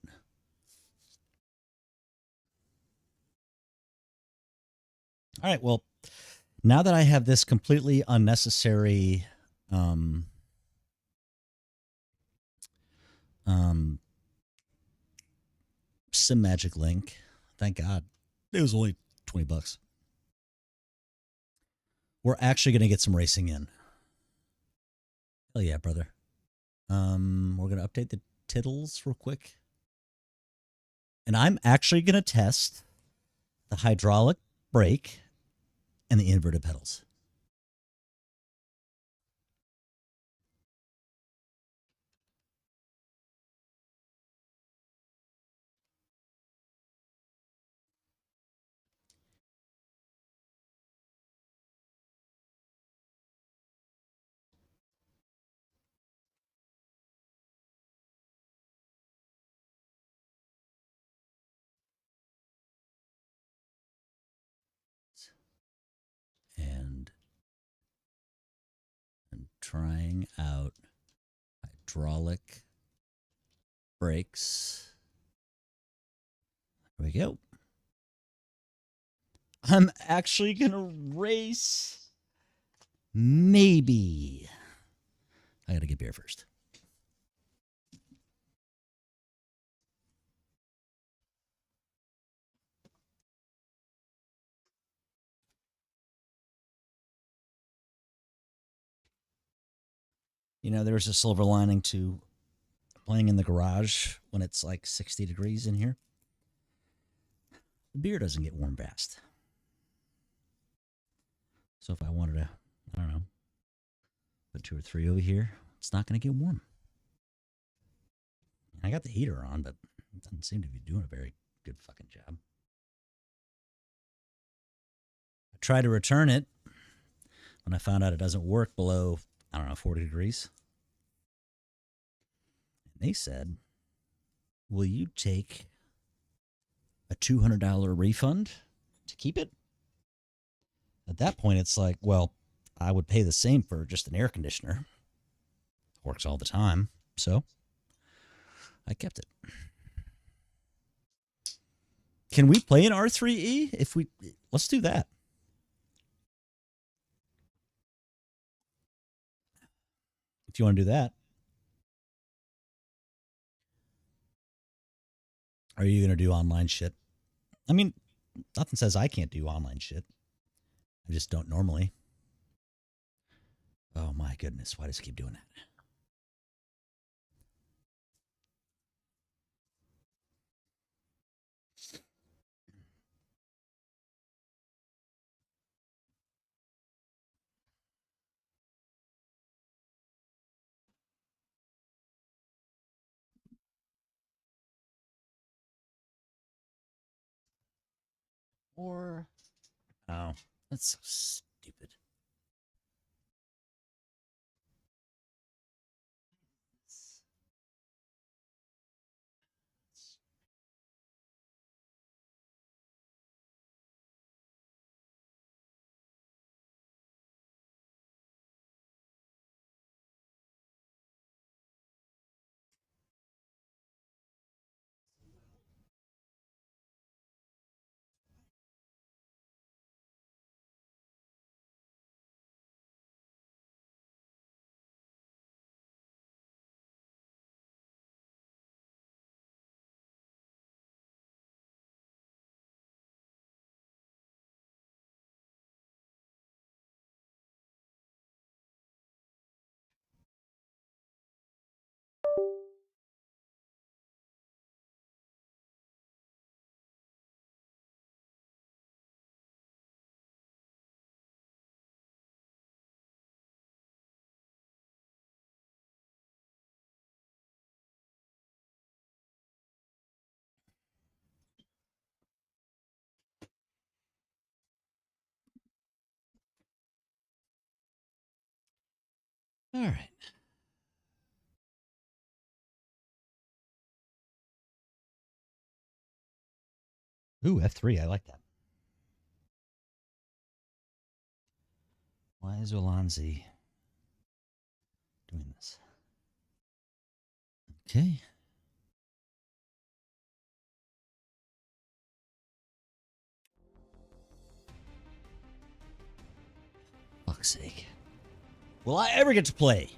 All right, well, now that I have this completely unnecessary Sim Magic link, thank God. It was only $20. We're actually going to get some racing in. Hell yeah, brother. We're going to update the tittles real quick. And I'm actually going to test the hydraulic brake and the inverted pedals. And I'm trying out hydraulic brakes. There we go. I'm actually going to race. Maybe. I got to get beer first. There's a silver lining to playing in the garage when it's like 60 degrees in here. The beer doesn't get warm fast. So if I wanted to, I don't know, put 2 or 3 over here, it's not going to get warm. I got the heater on, but it doesn't seem to be doing a very good fucking job. I tried to return it when I found out it doesn't work below, 40 degrees. And they said, will you take a $200 refund to keep it? At that point, it's like, well, I would pay the same for just an air conditioner. Works all the time. So I kept it. Can we play an R3E? Let's do that. If you want to do that. Are you going to do online shit? I mean, nothing says I can't do online shit. I just don't normally. Oh my goodness, why does it keep doing that? Or, oh, that's so stupid. All right. Ooh, F3. I like that. Why is Ulanzi doing this? Okay. Fuck's sake. Will I ever get to play?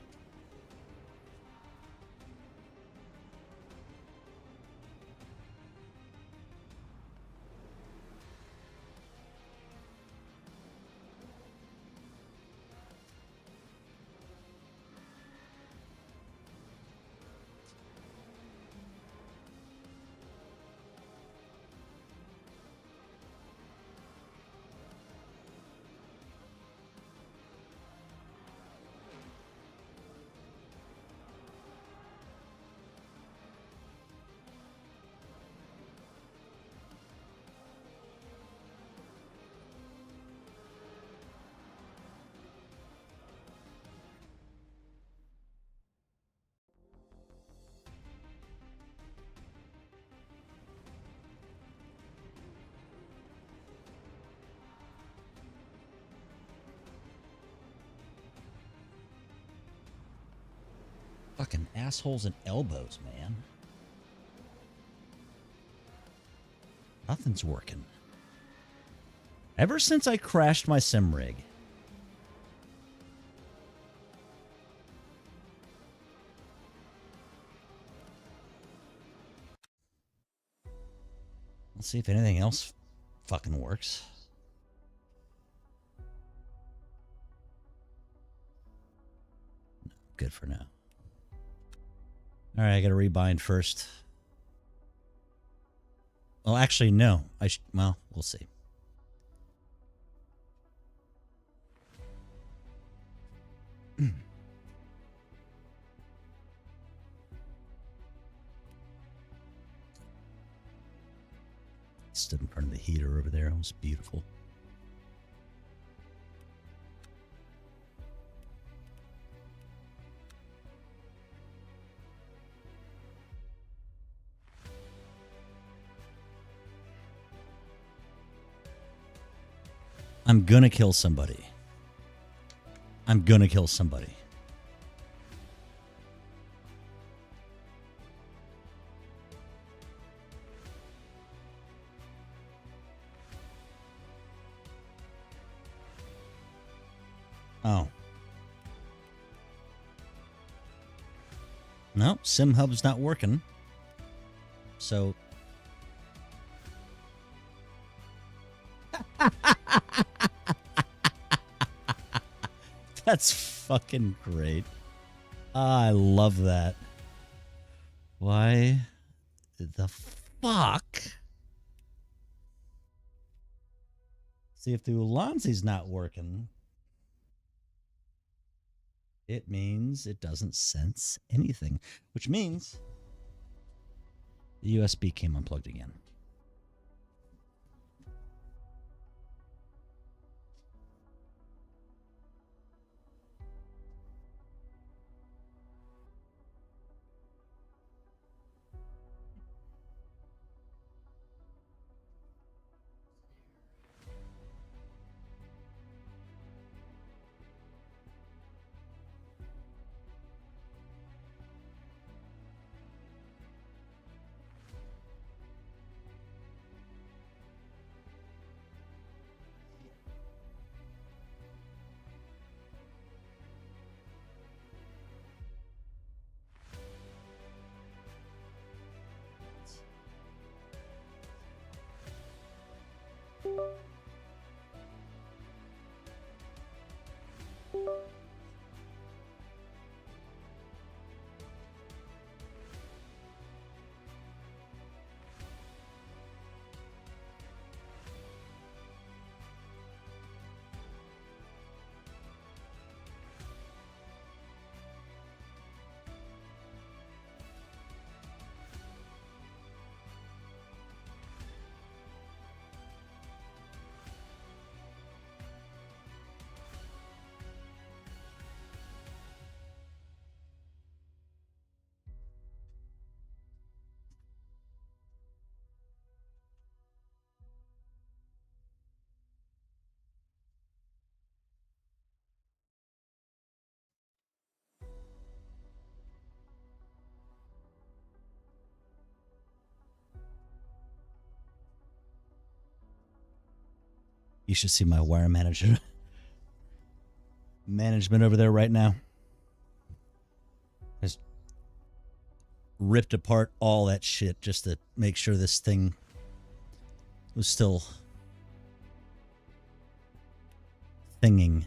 Fucking assholes and elbows, man. Nothing's working. Ever since I crashed my sim rig. Let's see if anything else fucking works. No, good for now. All right, I got to rebind first. Well, actually, no. Well, we'll see. Stood in front of the heater over there. It was beautiful. I'm gonna kill somebody. I'm gonna kill somebody. Oh. No, Sim Hub's not working. So. That's fucking great. I love that. Why the fuck? See, if the Ulanzi's not working, it means it doesn't sense anything, which means the USB came unplugged again. You should see my wire management over there right now. Has ripped apart all that shit just to make sure this thing was still thinging.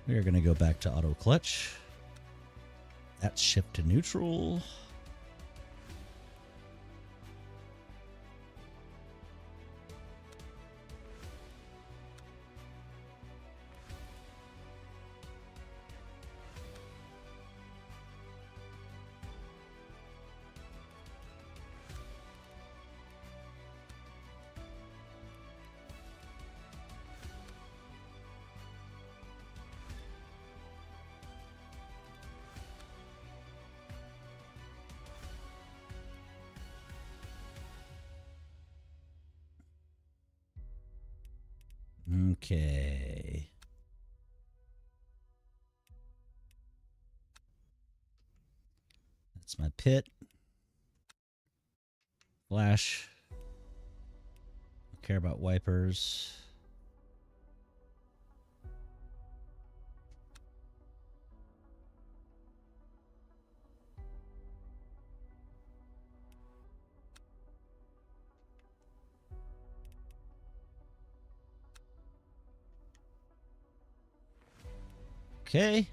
We're going to go back to auto clutch. That's shift to neutral. Okay. That's my pit. Flash. Don't care about wipers. Okay.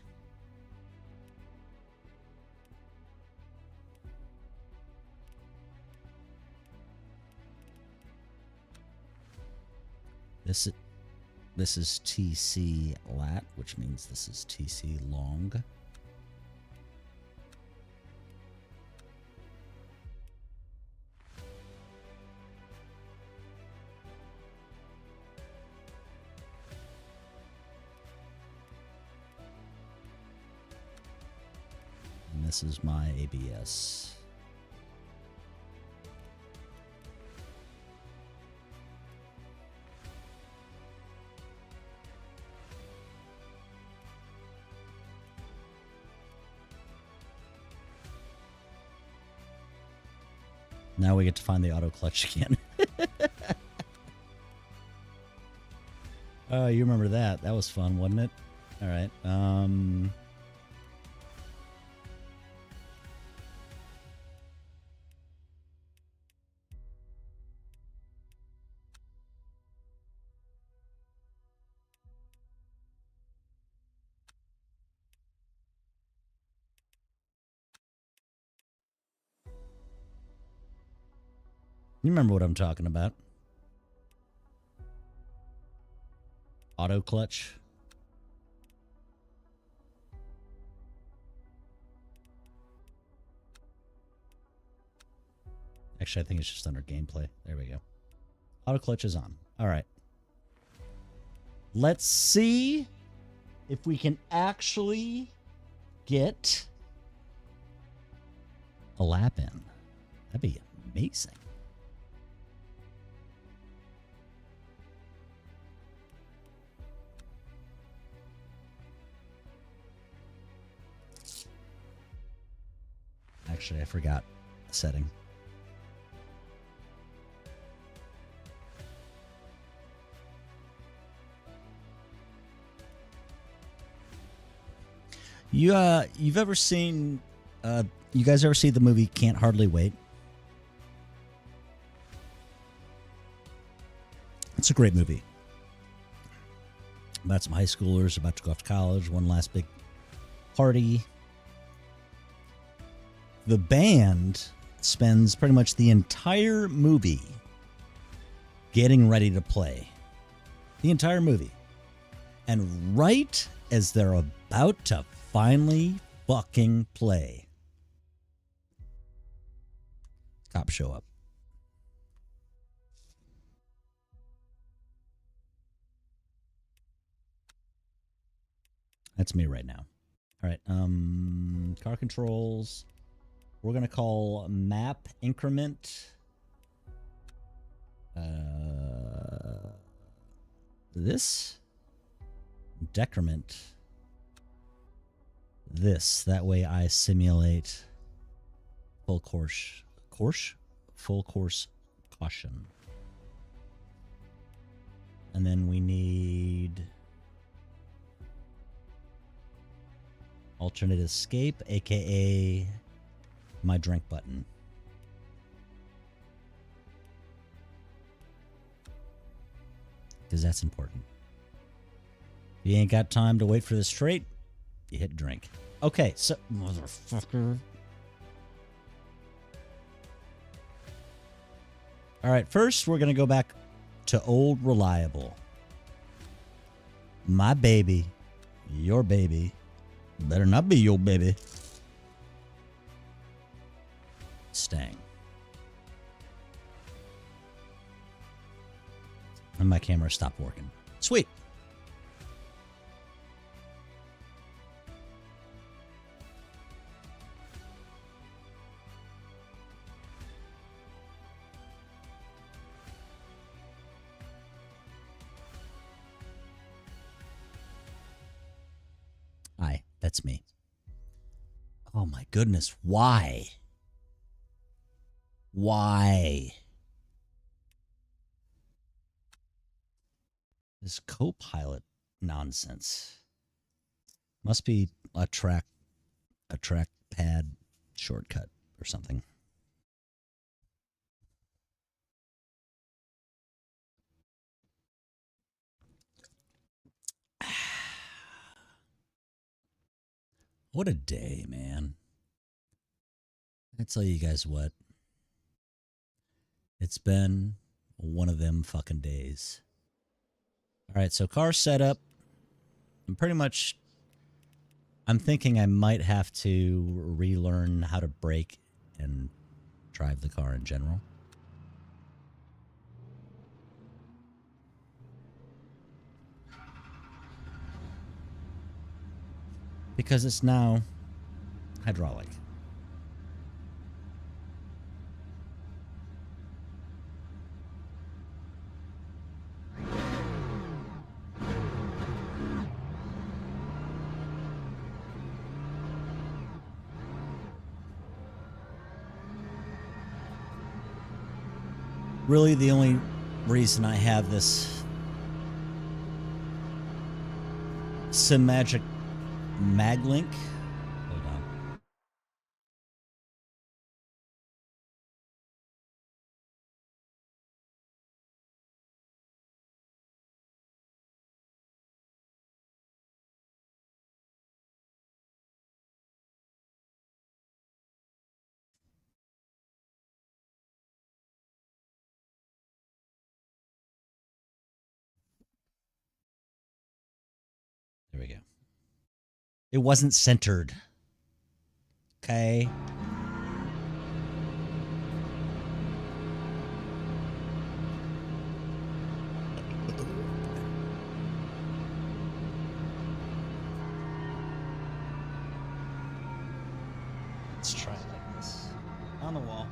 This is TC lat, which means this is TC long. And this is my ABS. Now we get to find the auto clutch again. Oh, you remember that. That was fun, wasn't it? All right. You remember what I'm talking about. Auto clutch. Actually, I think it's just under gameplay. There we go. Auto clutch is on. All right. Let's see if we can actually get a lap in. That'd be amazing. Actually, I forgot the setting. You've ever seen, you guys ever see the movie Can't Hardly Wait? It's a great movie. About some high schoolers about to go off to college, one last big party. The band spends pretty much the entire movie getting ready to play. The entire movie. And right as they're about to finally fucking play, cops show up. That's me right now. All right. Car controls. We're going to call map increment this decrement this. That way I simulate full course caution. And then we need alternate escape, aka my drink button. Because that's important. If you ain't got time to wait for the straight, you hit drink. Okay, so motherfucker. All right, first we're going to go back to old reliable. My baby, your baby, better not be your baby. Stang. And my camera stopped working. Sweet. Hi, that's me. Oh my goodness, why? Why? This co-pilot nonsense. Must be a trackpad shortcut or something. What a day, man. I tell you guys what. It's been one of them fucking days. All right, so car setup. I'm thinking I might have to relearn how to brake and drive the car in general. Because it's now hydraulic. Really, the only reason I have this Simagic Maglink. Hold on. There we go. It wasn't centered. Okay. Let's try it like this. On the wall.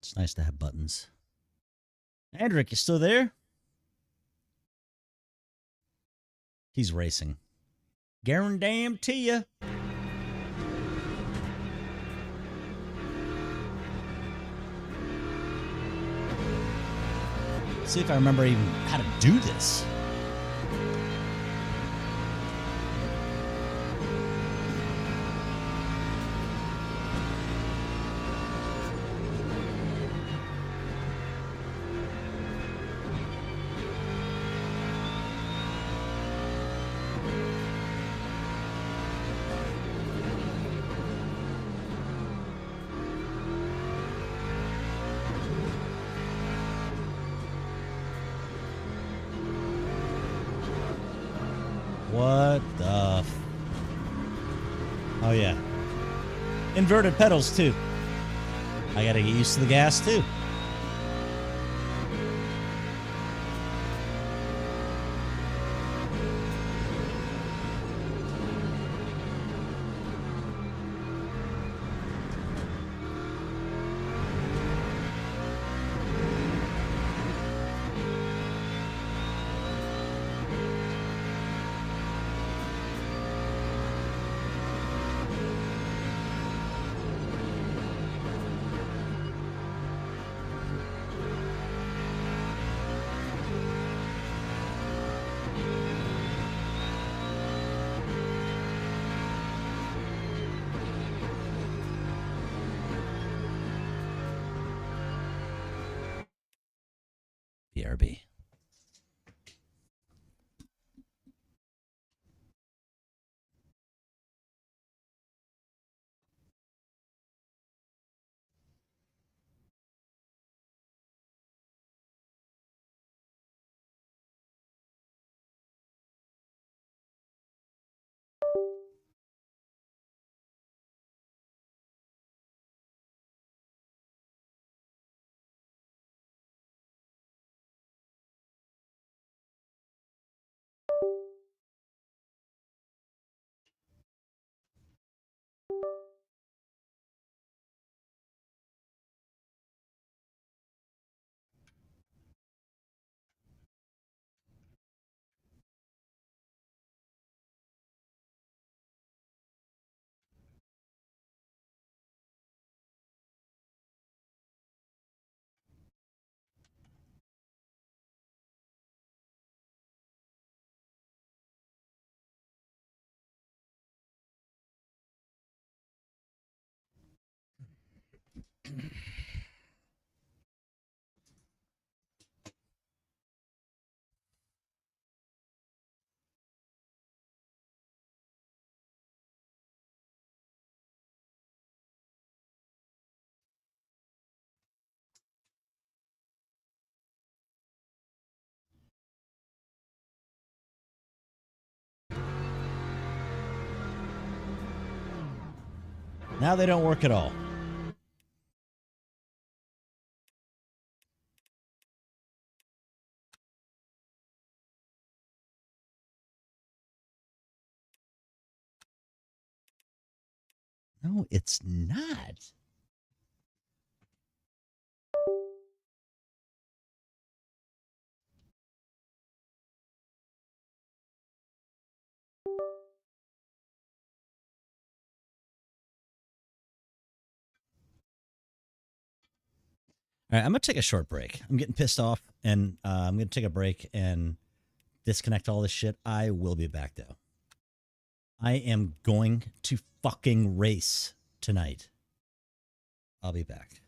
It's nice to have buttons. Andrick, you still there? He's racing. Guarantee ya. See if I remember even how to do this. What the? Oh yeah. Inverted pedals too. I gotta get used to the gas too. BRB. Now they don't work at all. No, it's not. All right, I'm gonna take a short break. I'm getting pissed off, and I'm gonna take a break and disconnect all this shit. I will be back though. I am going to fucking race tonight. I'll be back.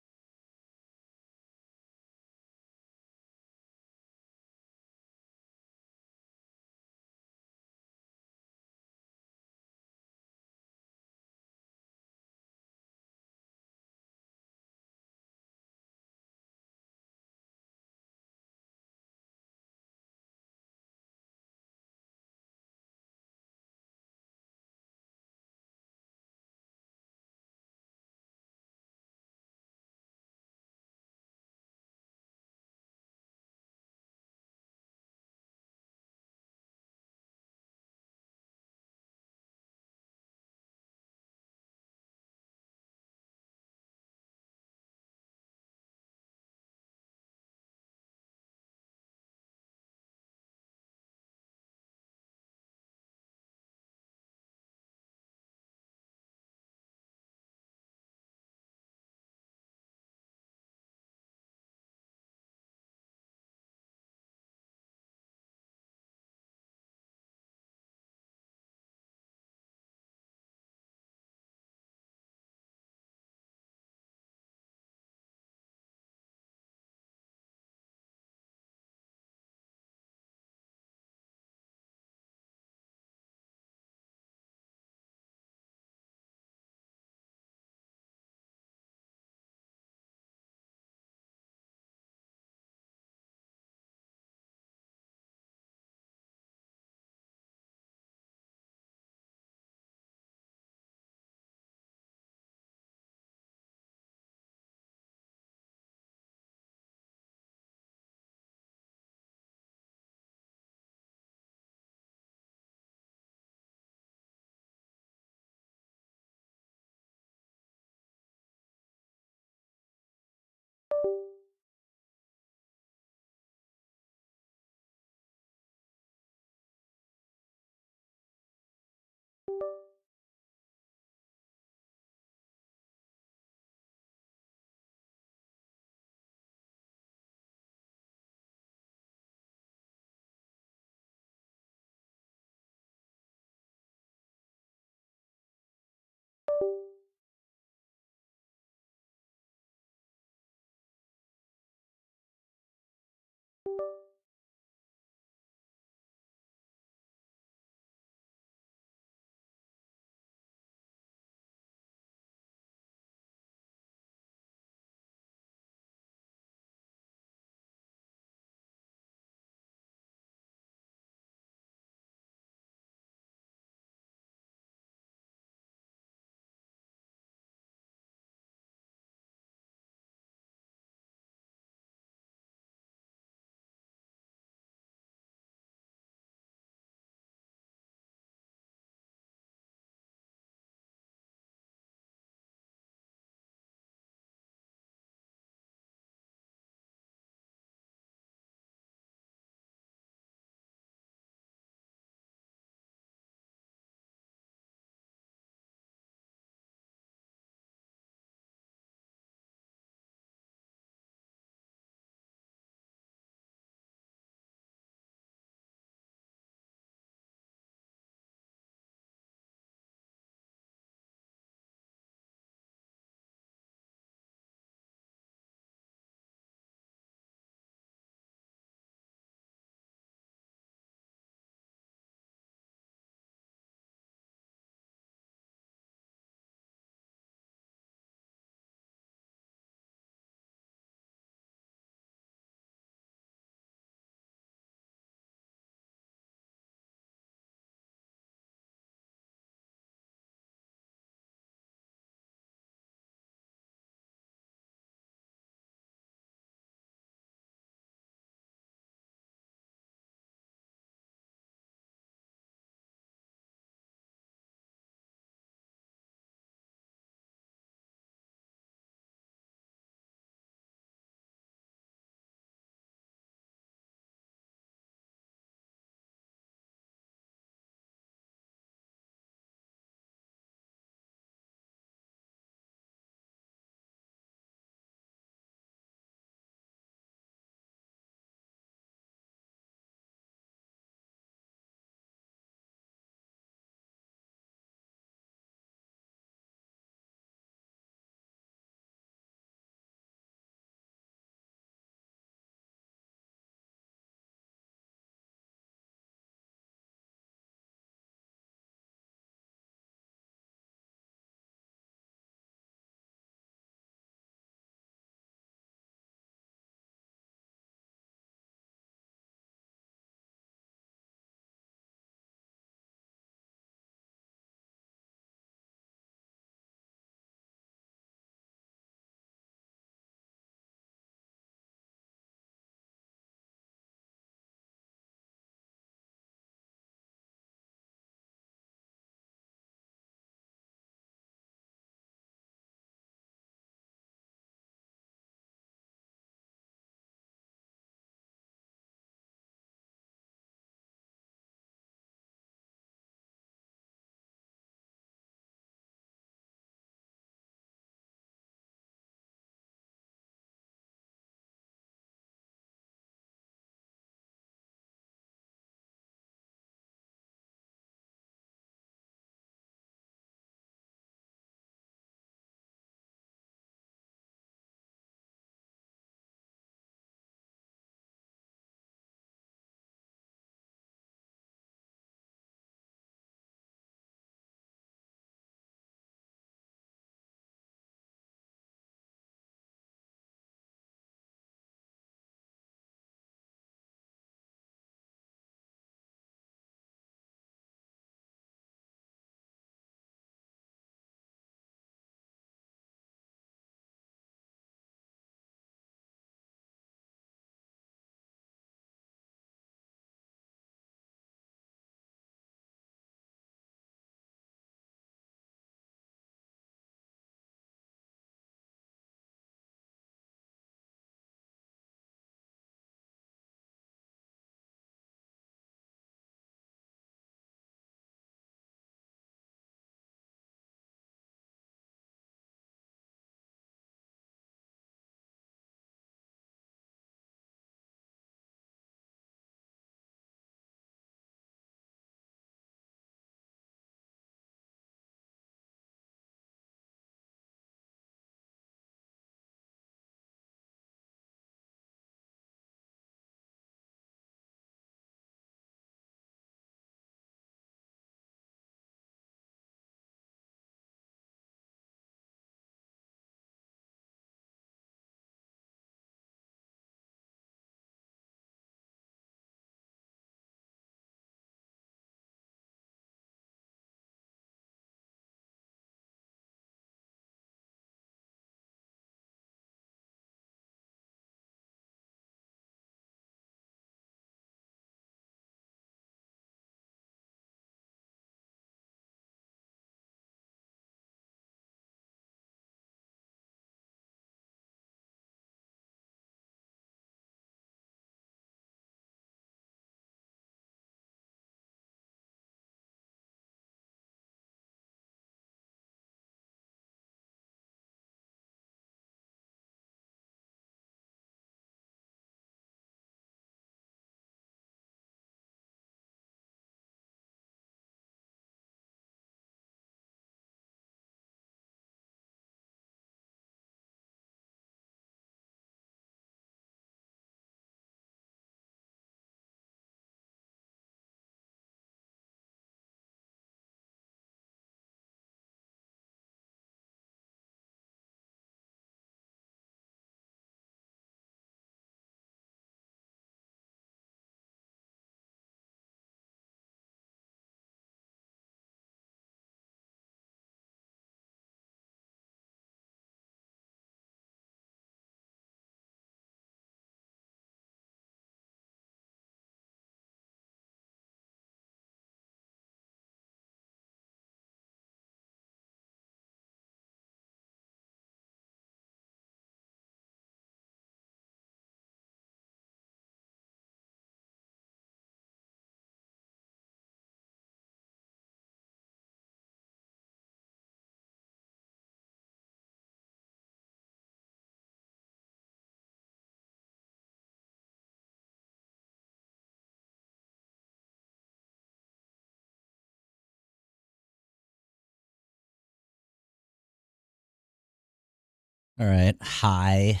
All right. Hi.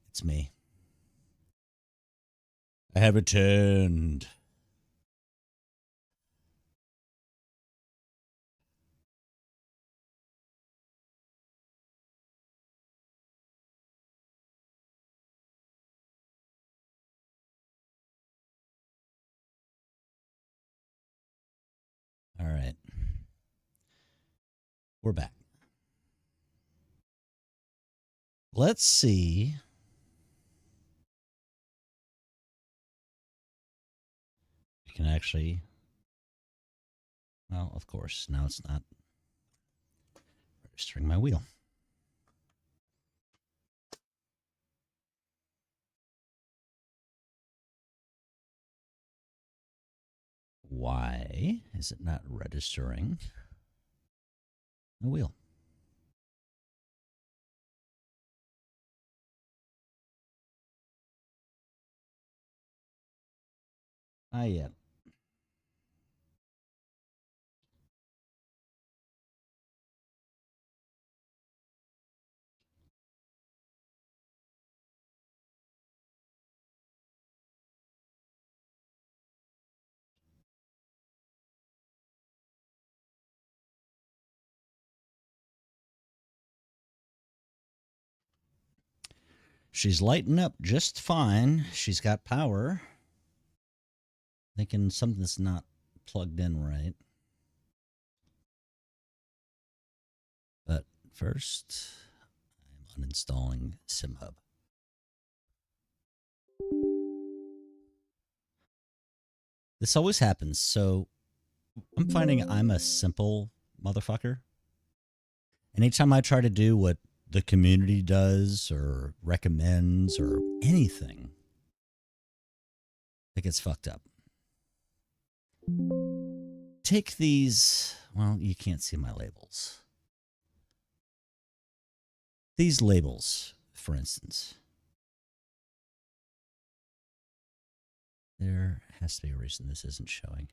It's me. I have returned. All right. We're back. Let's see. We can actually. Well, of course. Now it's not registering my wheel. Why is it not registering the wheel? Not yet. She's lighting up just fine. She's got power. Thinking something's not plugged in right. But first, I'm uninstalling SimHub. This always happens. So I'm finding I'm a simple motherfucker. Anytime I try to do what the community does or recommends or anything, it gets fucked up. Take these, well, you can't see my labels. These labels, for instance. There has to be a reason this isn't showing.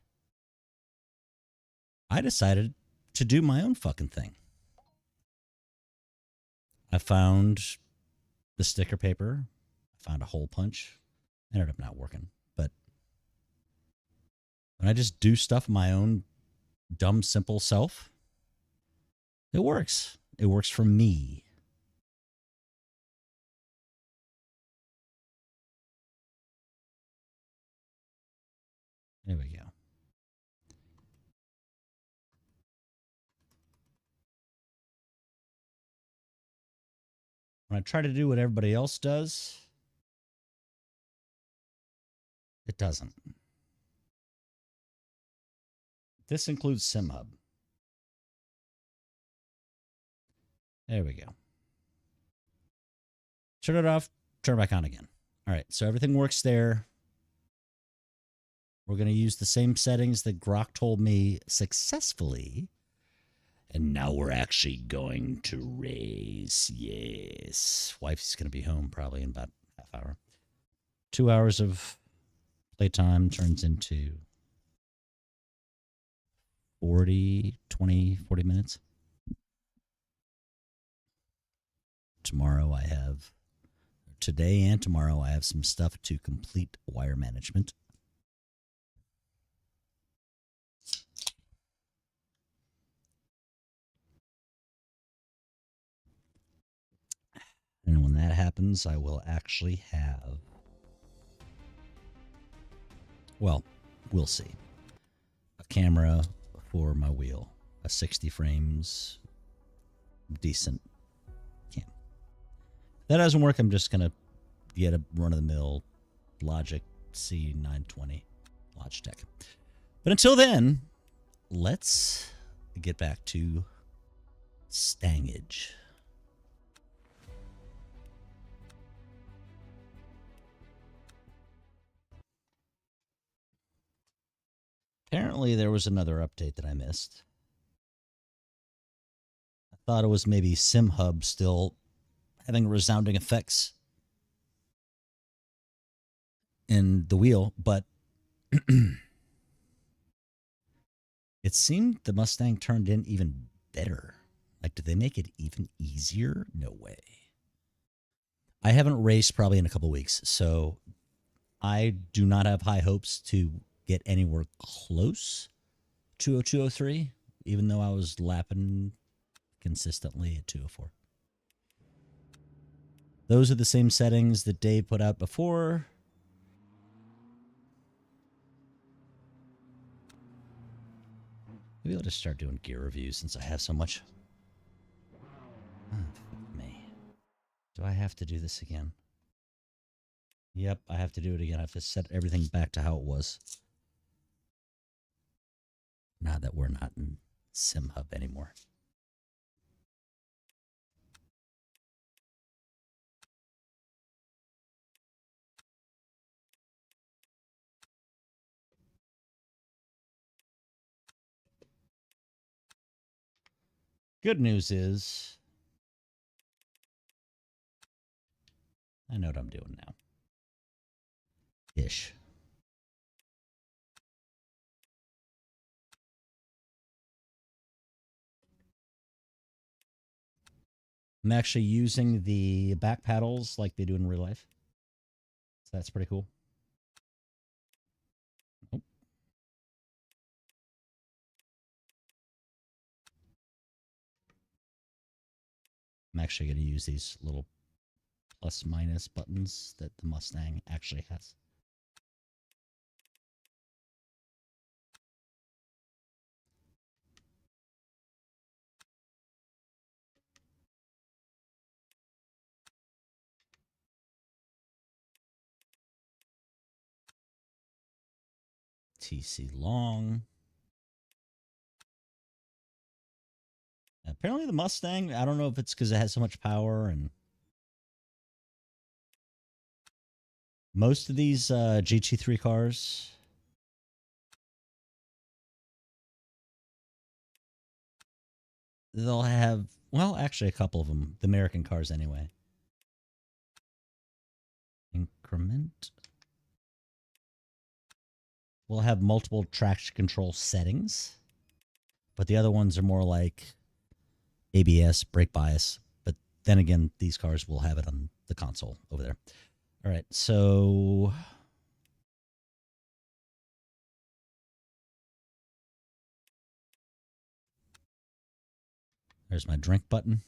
I decided to do my own fucking thing. I found the sticker paper. I found a hole punch. Ended up not working. But when I just do stuff my own dumb, simple self, it works. It works for me. There we go. When I try to do what everybody else does, it doesn't. This includes SimHub. There we go. Turn it off, turn it back on again. All right, so everything works there. We're going to use the same settings that Grok told me successfully. And now we're actually going to race. Yes. Wife's going to be home probably in about half hour. 2 hours of playtime turns into 40 minutes. Today and tomorrow I have some stuff to complete wire management. And when that happens, I will actually have, well, we'll see, a camera for my wheel, a 60 frames, decent cam. If that doesn't work, I'm just going to get a run-of-the-mill Logic C920 Logitech. But until then, let's get back to stangage. Apparently, there was another update that I missed. I thought it was maybe SimHub still having resounding effects in the wheel, but it seemed the Mustang turned in even better. Like, do they make it even easier? No way. I haven't raced probably in a couple weeks, so I do not have high hopes to get anywhere close to 203, even though I was lapping consistently at 204. Those are the same settings that Dave put out before. Maybe I'll just start doing gear reviews since I have so much. Oh, fuck me. Do I have to do this again? Yep, I have to do it again. I have to set everything back to how it was. Now that we're not in SimHub anymore. Good news is I know what I'm doing now. Ish. I'm actually using the back paddles like they do in real life. So that's pretty cool. Oh. I'm actually going to use these little plus minus buttons that the Mustang actually has. TC long. Apparently the Mustang, I don't know if it's because it has so much power, and most of these GT3 cars, they'll have, well, actually a couple of them, the American cars anyway. Increment. We'll have multiple traction control settings, but the other ones are more like ABS, brake bias. But then again, these cars will have it on the console over there. All right, so there's my drink button.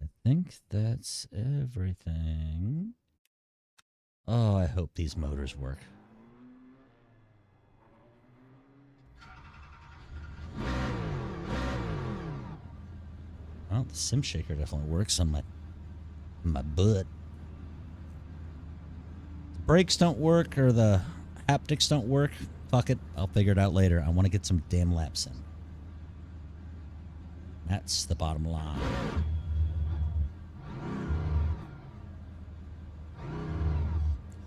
I think that's everything. Oh, I hope these motors work. Well, the sim shaker definitely works on my butt. The brakes don't work or the haptics don't work. Fuck it, I'll figure it out later. I want to get some damn laps in. That's the bottom line.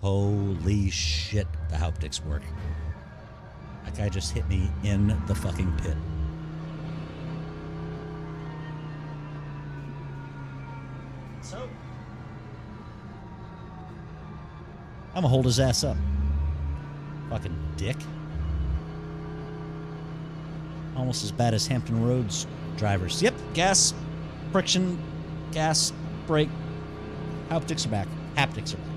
Holy shit, the haptics work. That guy just hit me in the fucking pit. So, I'm gonna hold his ass up. Fucking dick. Almost as bad as Hampton Roads drivers. Yep, gas, friction, gas, brake. Haptics are back. Haptics are back.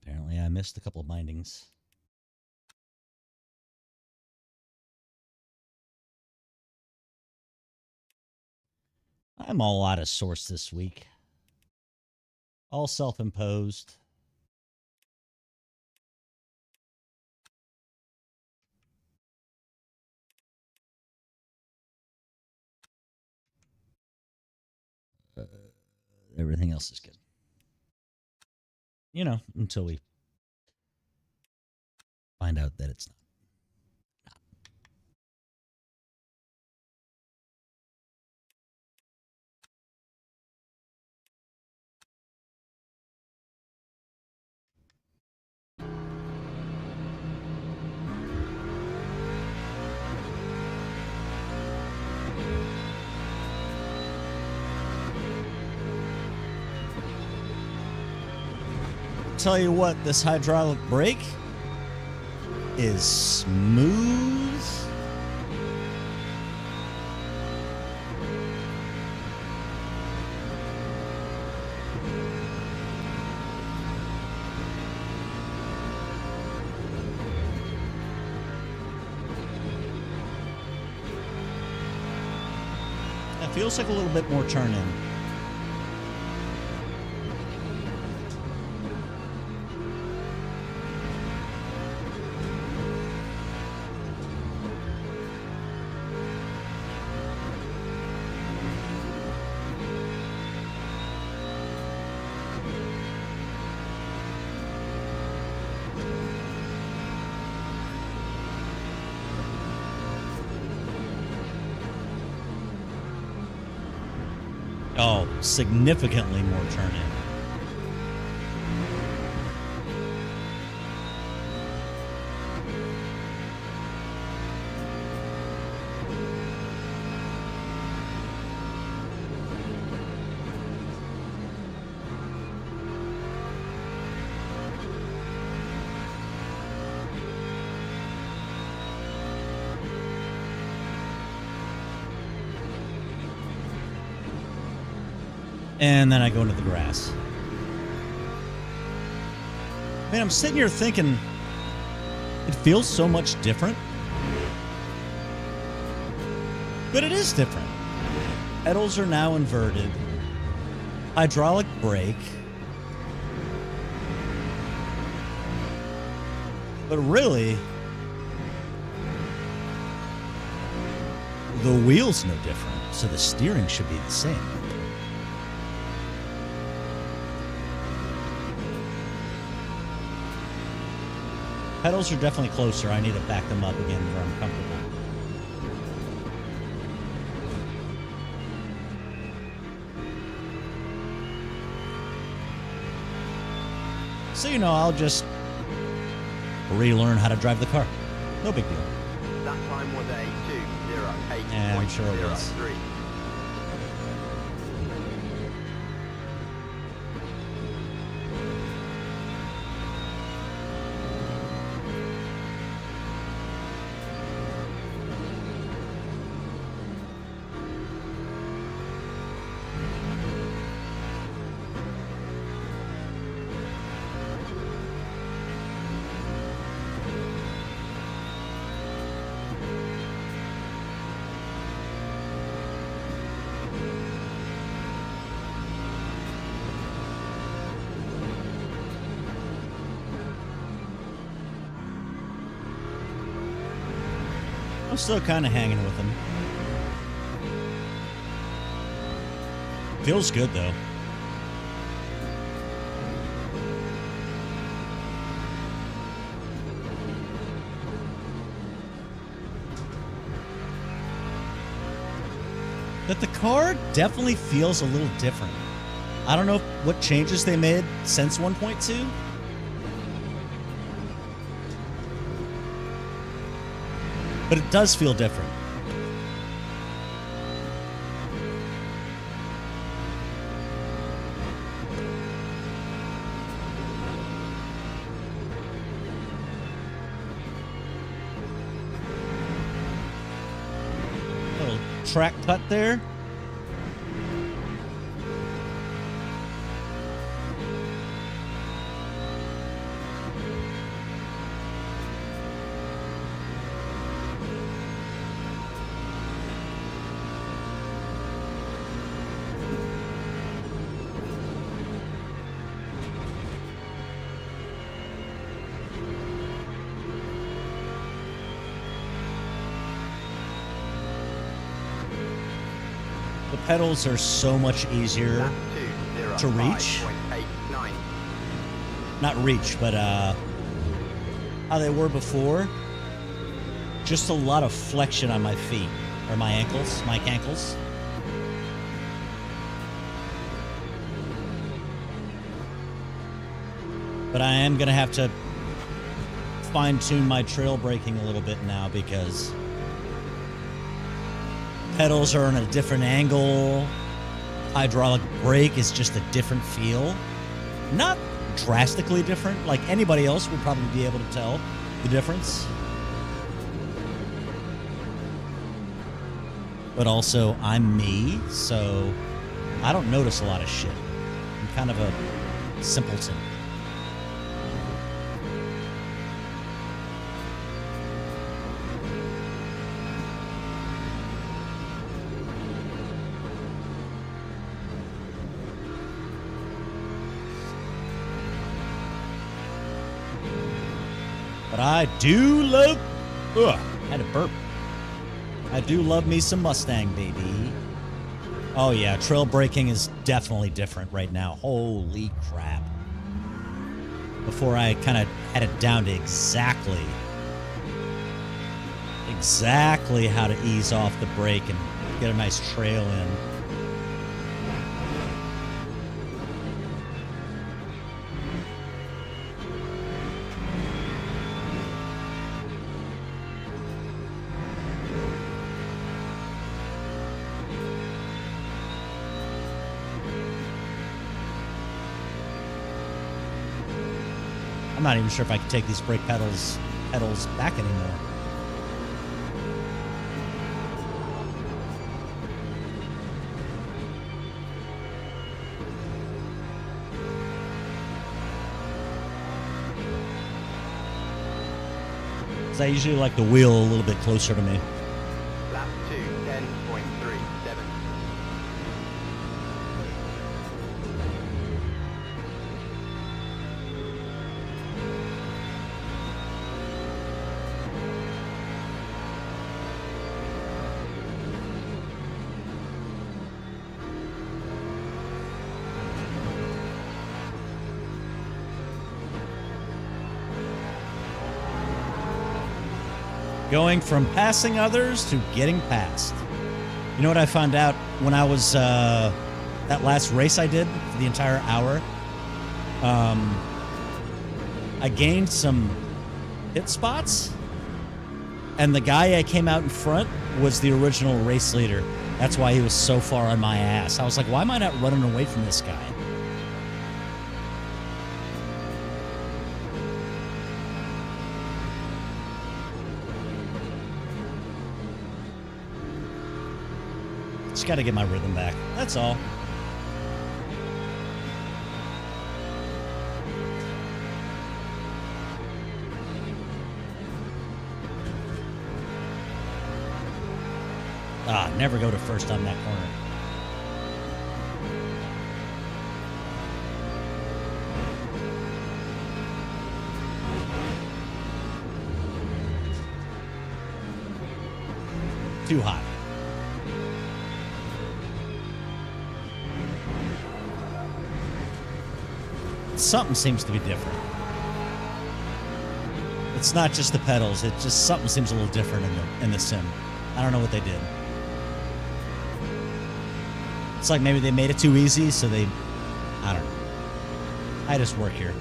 Apparently I missed a couple of bindings. I'm all out of source this week. All self-imposed. Everything else is good. You know, until we find out that it's not. Tell you what, this hydraulic brake is smooth. It feels like a little bit more turn in. Oh, significantly more turn in. And then I go into the grass. Man, I'm sitting here thinking, it feels so much different. But it is different. Pedals are now inverted. Hydraulic brake. But really, the wheel's no different, so the steering should be the same. Pedals are definitely closer. I need to back them up again where I'm comfortable. So, you know, I'll just relearn how to drive the car. No big deal. That time was a 2:08.03. Yeah, I'm sure it was. I'm still kind of hanging with him. Feels good, though. But the car definitely feels a little different. I don't know what changes they made since 1.2. But it does feel different. Little track cut there. The pedals are so much easier to reach. Not reach, but how they were before. Just a lot of flexion on my feet, or my ankles, my ankles. But I am going to have to fine-tune my trail braking a little bit now because pedals are in a different angle. Hydraulic brake is just a different feel. Not drastically different, like anybody else would probably be able to tell. the difference. But also, I'm me, so I don't notice a lot of shit. I'm kind of a simpleton. But I do love... Ugh, I had a burp. I do love me some Mustang, baby. Oh yeah, trail braking is definitely different right now. Holy crap. Before I kind of had it down to exactly how to ease off the brake and get a nice trail in. I'm not even sure if I can take these brake pedals back anymore. I usually like the wheel a little bit closer to me. Lap 2, 10.37. Going from passing others to getting passed. You know what I found out when I was, that last race I did for the entire hour? I gained some hit spots, and the guy I came out in front was the original race leader. That's why he was so far on my ass. I was like, why am I not running away from this guy? Just got to get my rhythm back. That's all. Ah, never go to first on that corner. Too hot. Something seems to be different. It's not just the pedals. It just something seems a little different in the sim. I don't know what they did. It's like maybe they made it too easy, so they... I don't know. I just work here.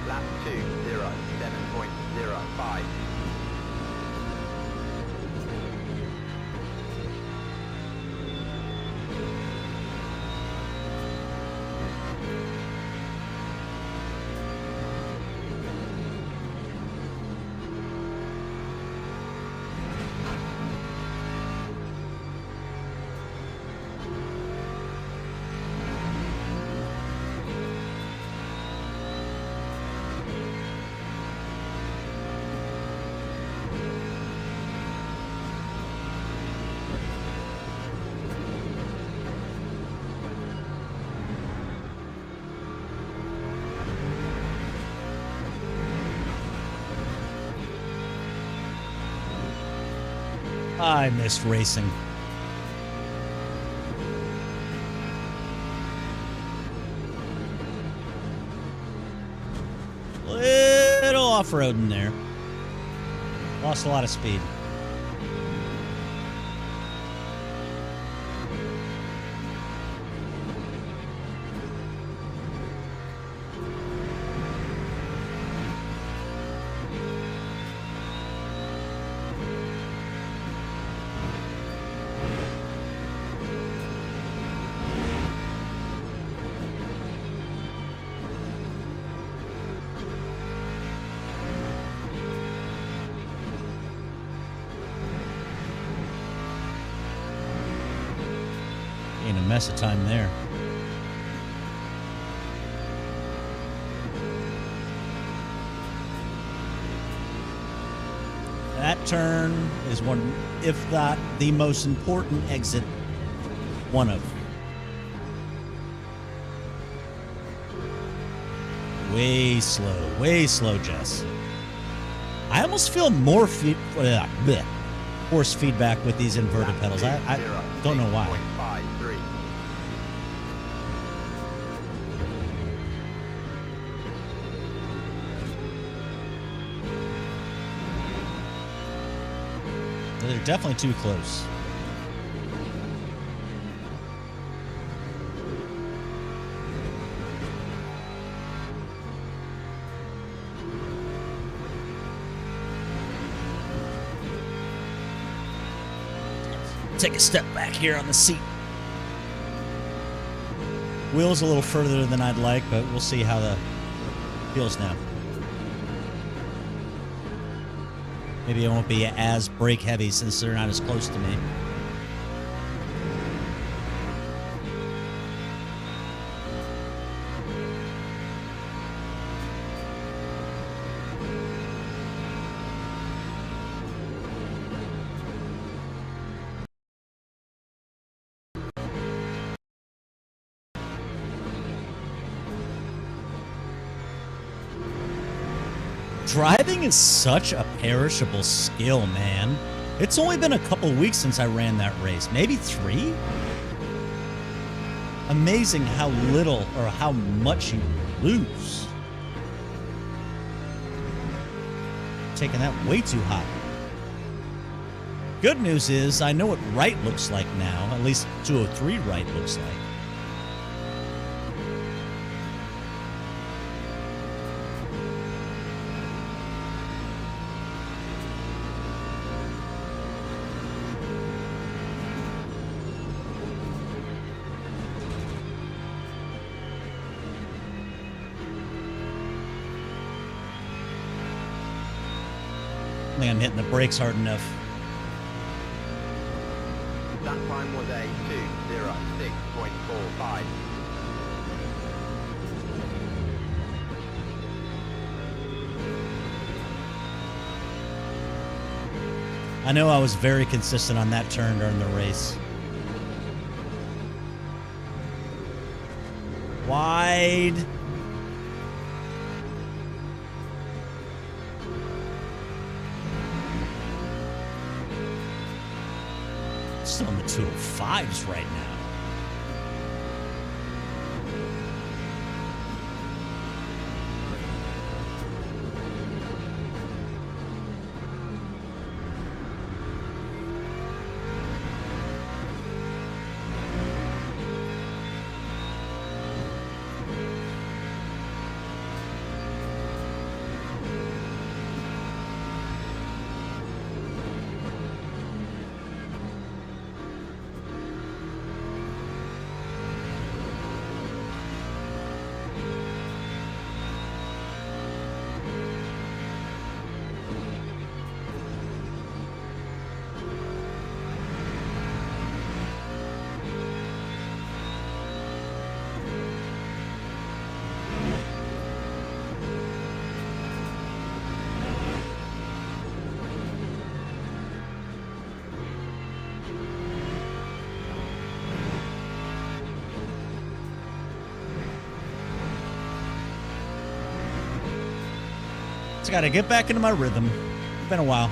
Lap 2, 0, 7.05. I missed racing. Little off-road in there. Lost a lot of speed. mess of time there. That turn is one, if not the most important exit, one of. Way slow, Jess. I almost feel more force feedback with these inverted pedals. I don't know why. 6.53. They're definitely too close. Take a step back here on the seat. Wheel's a little further than I'd like, but we'll see how the feels now. Maybe it won't be as brake heavy since they're not as close to me. Driving is such a perishable skill, man. It's only been a couple weeks since I ran that race. Maybe 3? Amazing how little or how much you lose. Taking that way too hot. Good news is I know what right looks like now. At least 203 right looks like. I think I'm hitting the brakes hard enough. That time was a 2:06.45. I know I was very consistent on that turn during the race. Wide. Still in the 205s right now. Just gotta get back into my rhythm. It's been a while.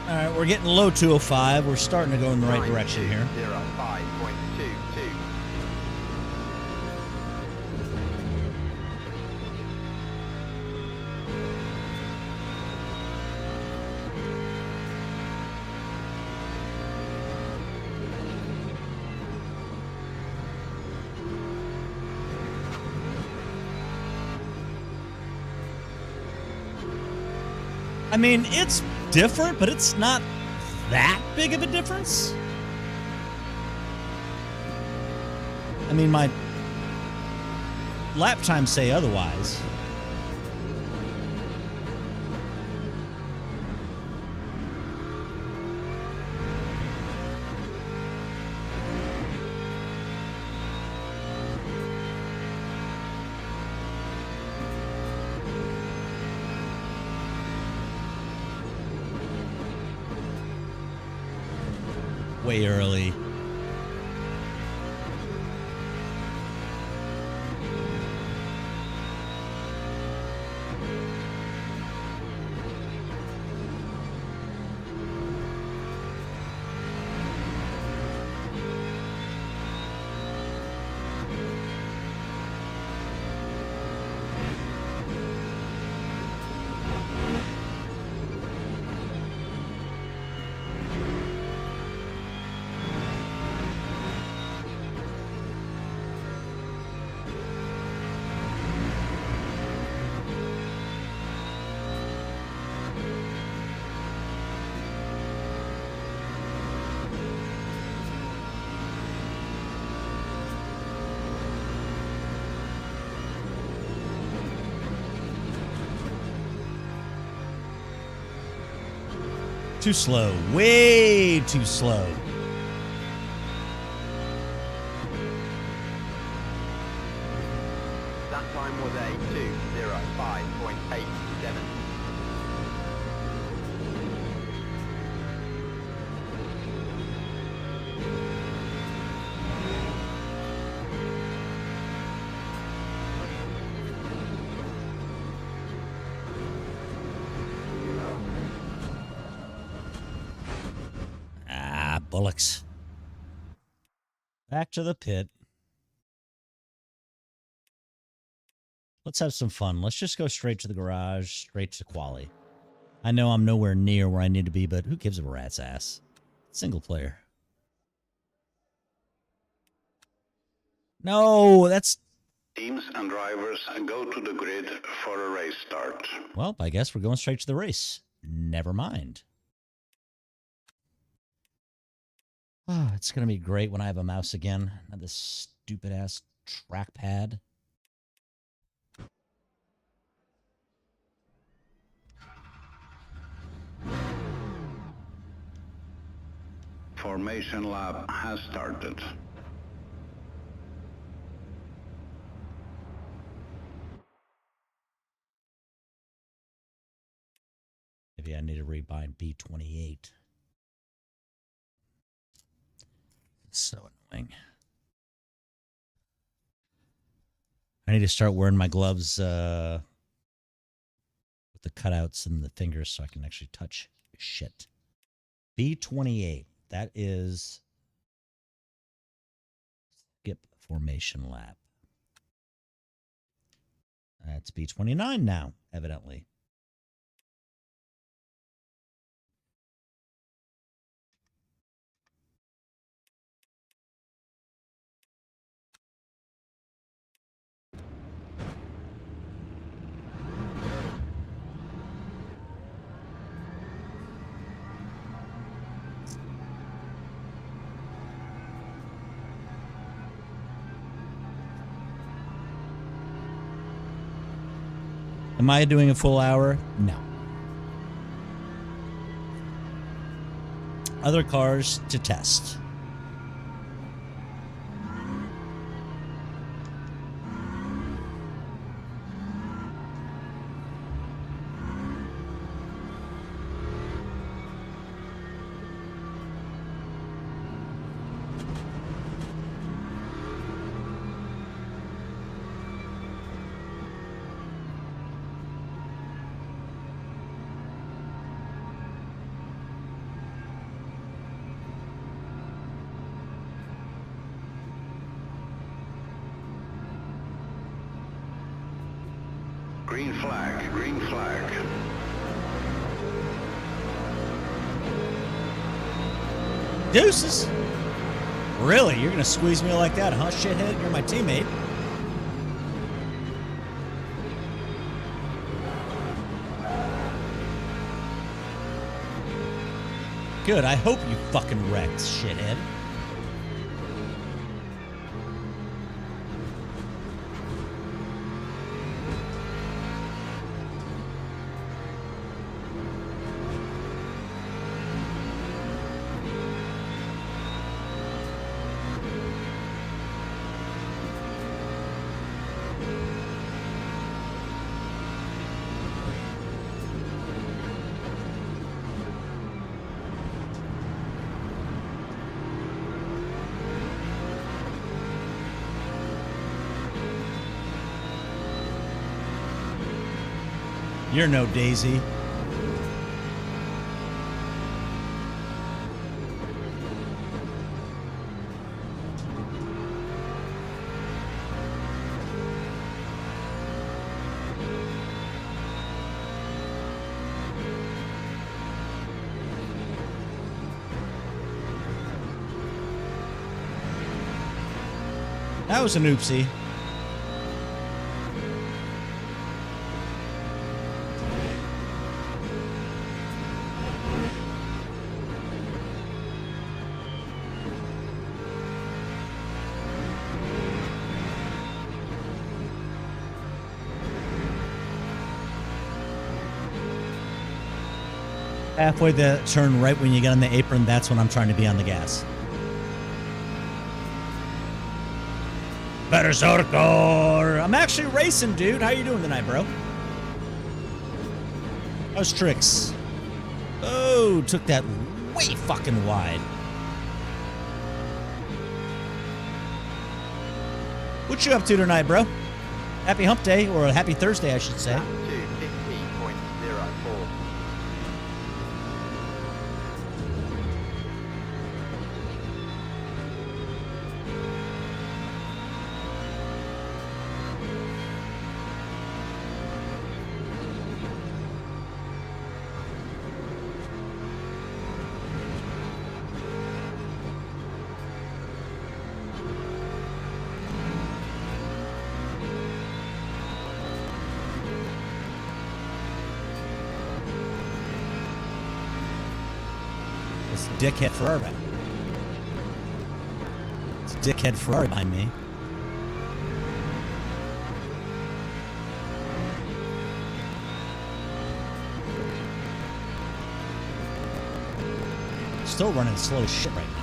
All right, we're getting low 205. We're starting to go in the right direction here. 5.22. I mean, it's different, but it's not that big of a difference. I mean, my lap times say otherwise. Way early. Too slow. Way too slow. That time was a 2:05.87. Bullocks. Back to the pit. Let's have some fun. Let's just go straight to the garage, straight to quali. I know I'm nowhere near where I need to be, but who gives a rat's ass? Single player. No, that's... Teams and drivers go to the grid for a race start. Well, I guess we're going straight to the race. Never mind. Oh, it's going to be great when I have a mouse again. Not this stupid-ass trackpad. Formation lap has started. Maybe I need to rebind B28. So annoying. I need to start wearing my gloves with the cutouts and the fingers so I can actually touch shit. B28. That is skip formation lap. That's B29 now, evidently. Am I doing a full hour? No. Other cars to test. Green flag, green flag. Deuces! Really? You're gonna squeeze me like that, huh, shithead? You're my teammate. Good. I hope you fucking wrecked, shithead. You're no Daisy. That was an oopsie. Halfway the turn right when you get on the apron, that's when I'm trying to be on the gas. Better Zorkor! I'm actually racing, dude. How you doing tonight, bro? How's tricks? Oh, took that way fucking wide. What you up to tonight, bro? Happy hump day, or happy Thursday, I should say. Lap 2:50.04. It's dickhead Ferrari. It's dickhead Ferrari behind me. Still running slow as shit right now.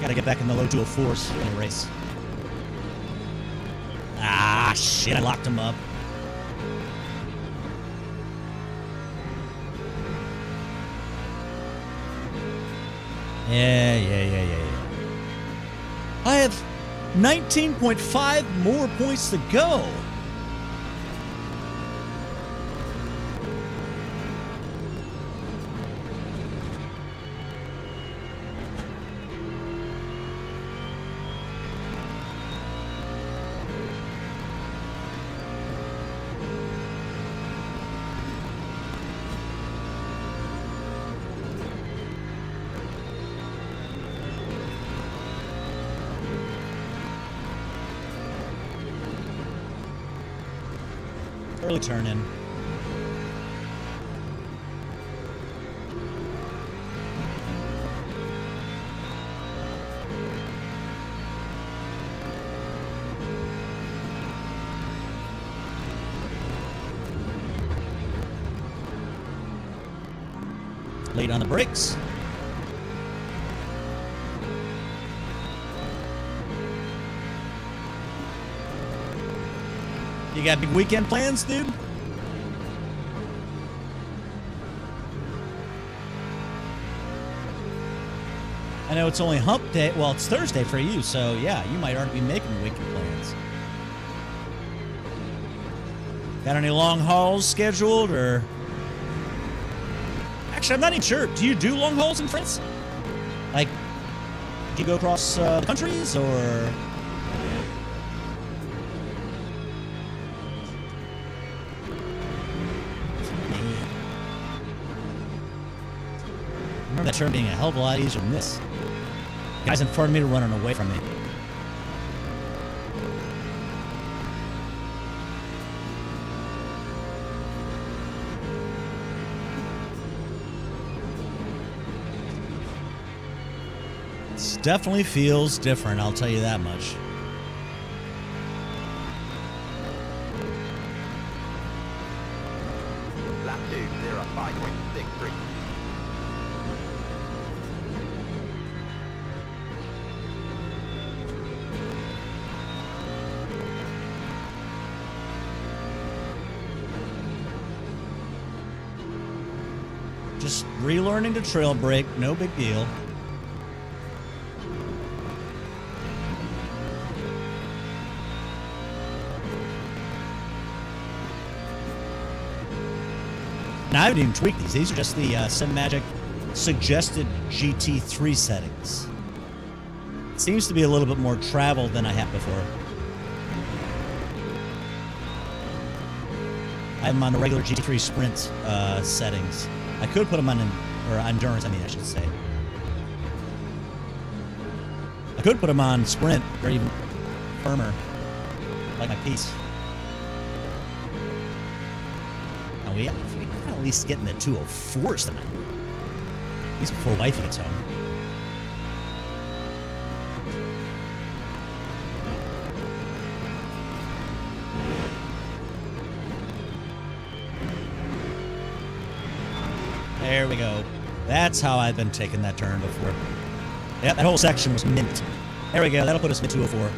Gotta get back in the low 204s in the race. Ah, shit, I locked him up. Yeah. I have 19.5 more points to go. Early turn in. Late on the brakes. You got big weekend plans, dude? I know it's only hump day. Well, it's Thursday for you, so yeah, you might already be making weekend plans. Got any long hauls scheduled, or? Actually, I'm not even sure. Do you do long hauls in France? Like, do you go across the countries, or? turn being a hell of a lot easier than this. Guys in front of me are running away from me. This definitely feels different, I'll tell you that much. Lap 2, 0, 5.63. Just relearning to trail brake, no big deal. Now, I haven't even tweaked these. These are just the Magic suggested GT3 settings. It seems to be a little bit more travel than I had before. I have them on the regular GT3 Sprint settings. I could put them on, or Endurance, I should say. I could put them on Sprint, or even firmer, like my piece. Now we gotta at least get in the 204s tonight. At least before wifey gets home. There we go. That's how I've been taking that turn before. Yep, that whole section was mint. There we go. That'll put us in 204.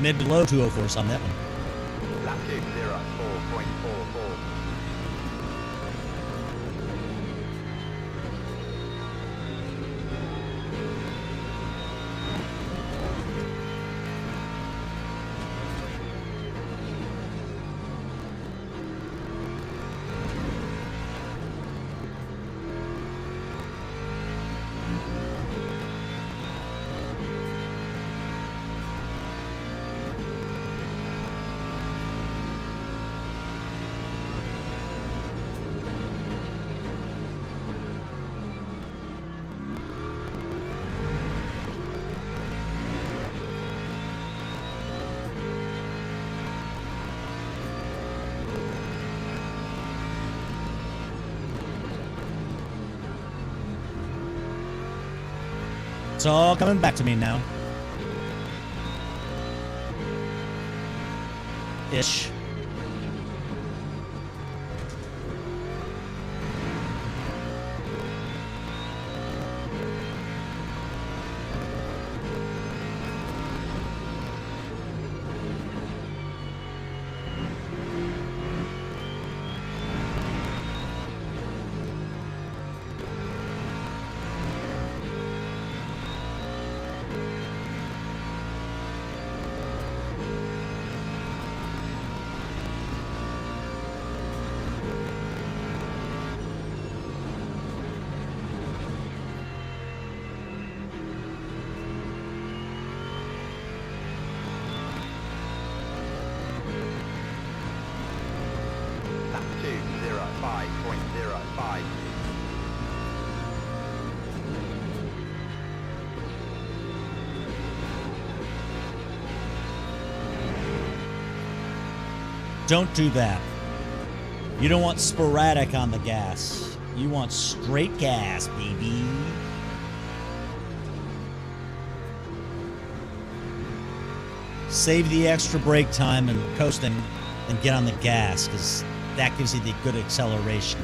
Mid to low 204s on that one. Lap 2, 0, 4.44. It's all coming back to me now. Ish. Lap 2, 0, 5.05. Don't do that. You don't want sporadic on the gas. You want straight gas, baby. Save the extra brake time and coasting and get on the gas, because that gives you the good acceleration.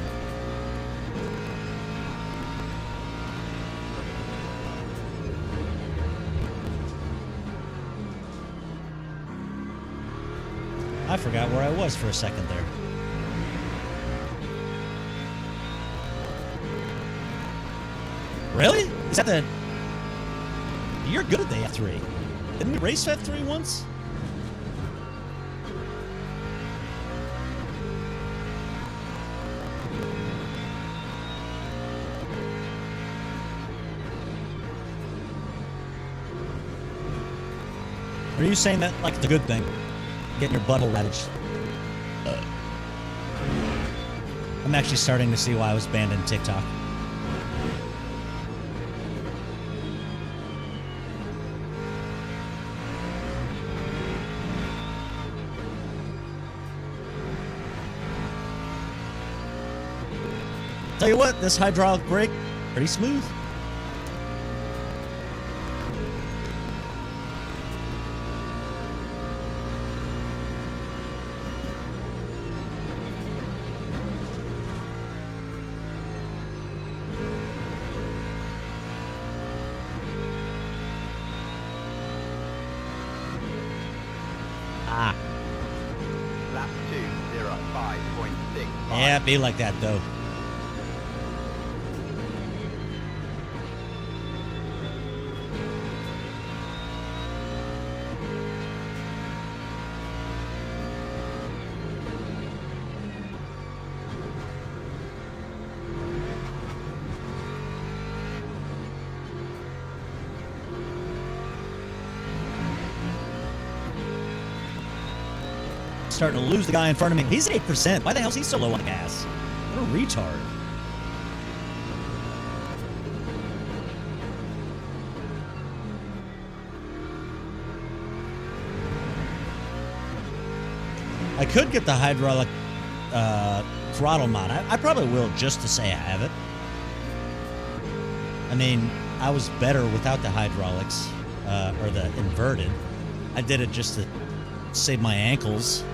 I forgot where I was for a second there. Really? Is that the... You're good at the F3. Didn't we race F3 once? Are you saying that like the good thing? Getting your butthole ravaged. I'm actually starting to see why I was banned in TikTok. Tell you what, this hydraulic brake, pretty smooth. Ah, Lap 2:05.6. yeah, be like that though. Starting to lose the guy in front of me. He's at 8%. Why the hell is he so low on the gas? What a retard. I could get the hydraulic throttle mod. I probably will just to say I have it. I mean, I was better without the hydraulics or the inverted. I did it just to save my ankles.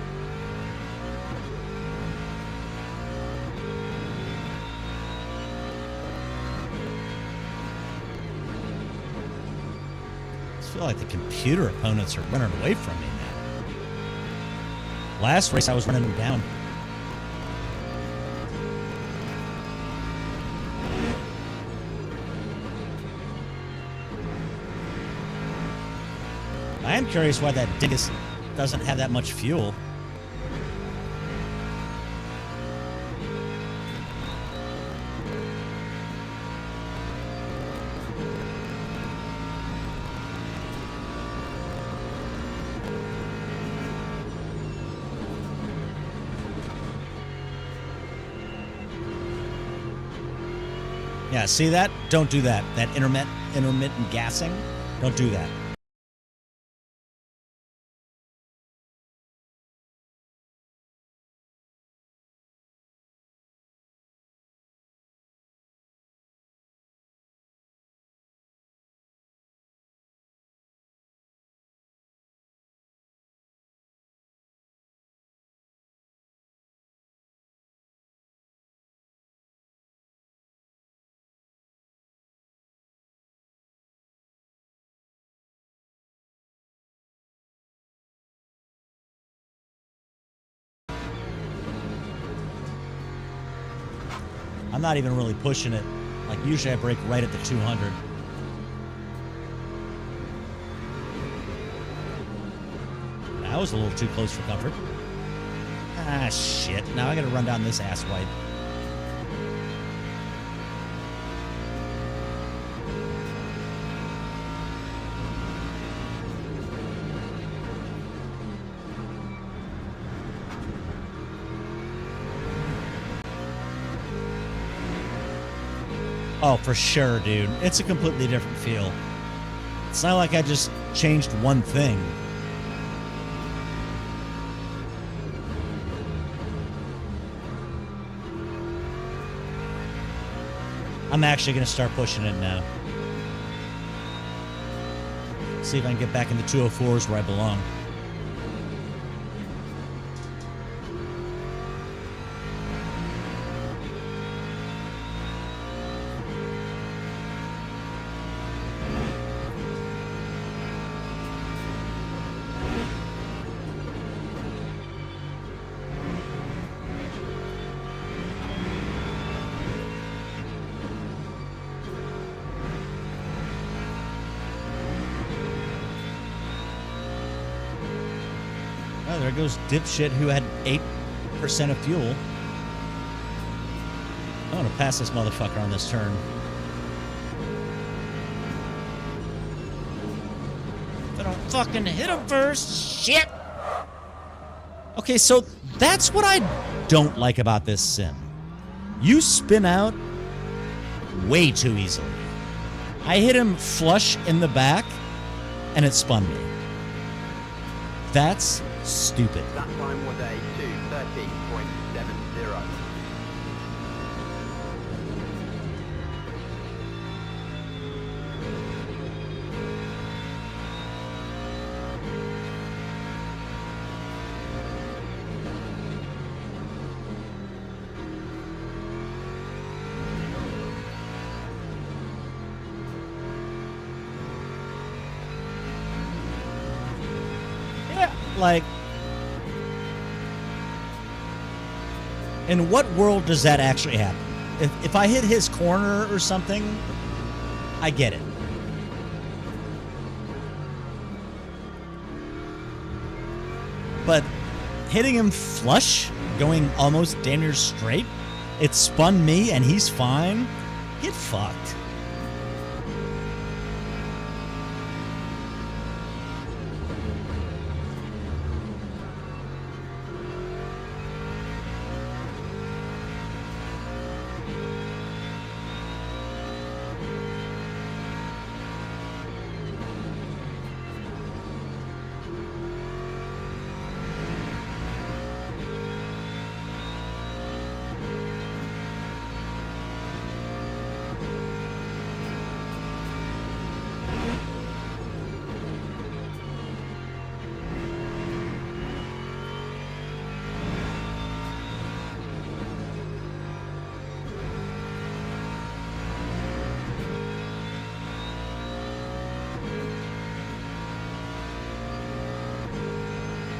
I feel like the computer opponents are running away from me now. Last race I was running them down. I am curious why that dingus doesn't have that much fuel. Yeah, see that? Don't do that. That intermittent gassing. Don't do that. I'm not even really pushing it. Like, usually I brake right at the 200. That was a little too close for comfort. Ah, shit. Now I gotta run down this ass wipe. Oh, for sure, dude. It's a completely different feel. It's not like I just changed one thing. I'm actually going to start pushing it now. See if I can get back in the 204s where I belong. Oh, there goes dipshit who had 8% of fuel. I'm gonna pass this motherfucker on this turn. If I don't fucking hit him first, shit! Okay, so that's what I don't like about this sim. You spin out way too easily. I hit him flush in the back, and it spun me. That's stupid. That time was a 2:13.70. Yeah, like, in what world does that actually happen? If I hit his corner or something, I get it. But hitting him flush, going almost damn near straight, it spun me and he's fine. Get fucked.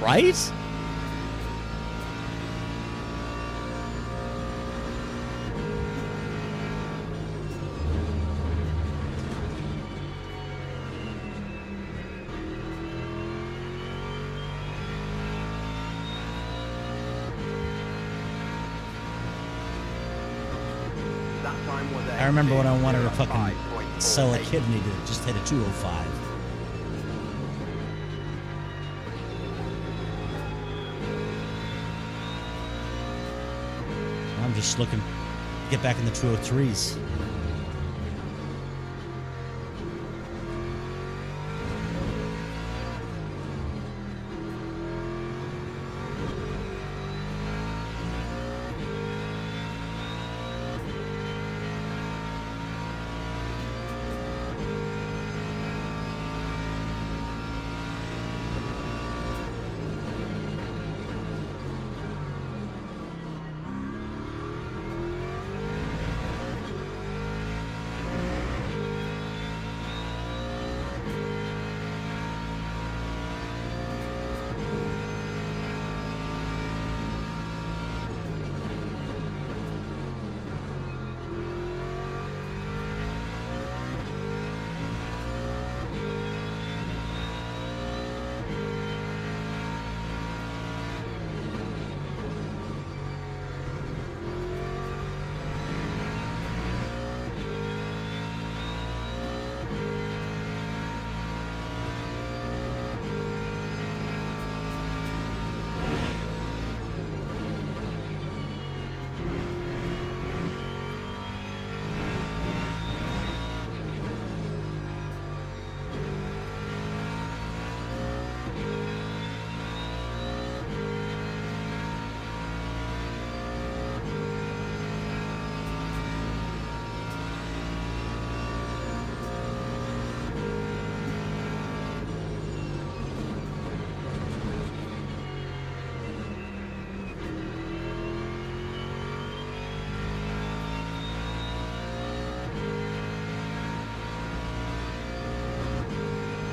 Right? That time was a I remember when I wanted to fucking 2:05.48. sell a kidney to just hit a 205. I'm just looking to get back in the 203s.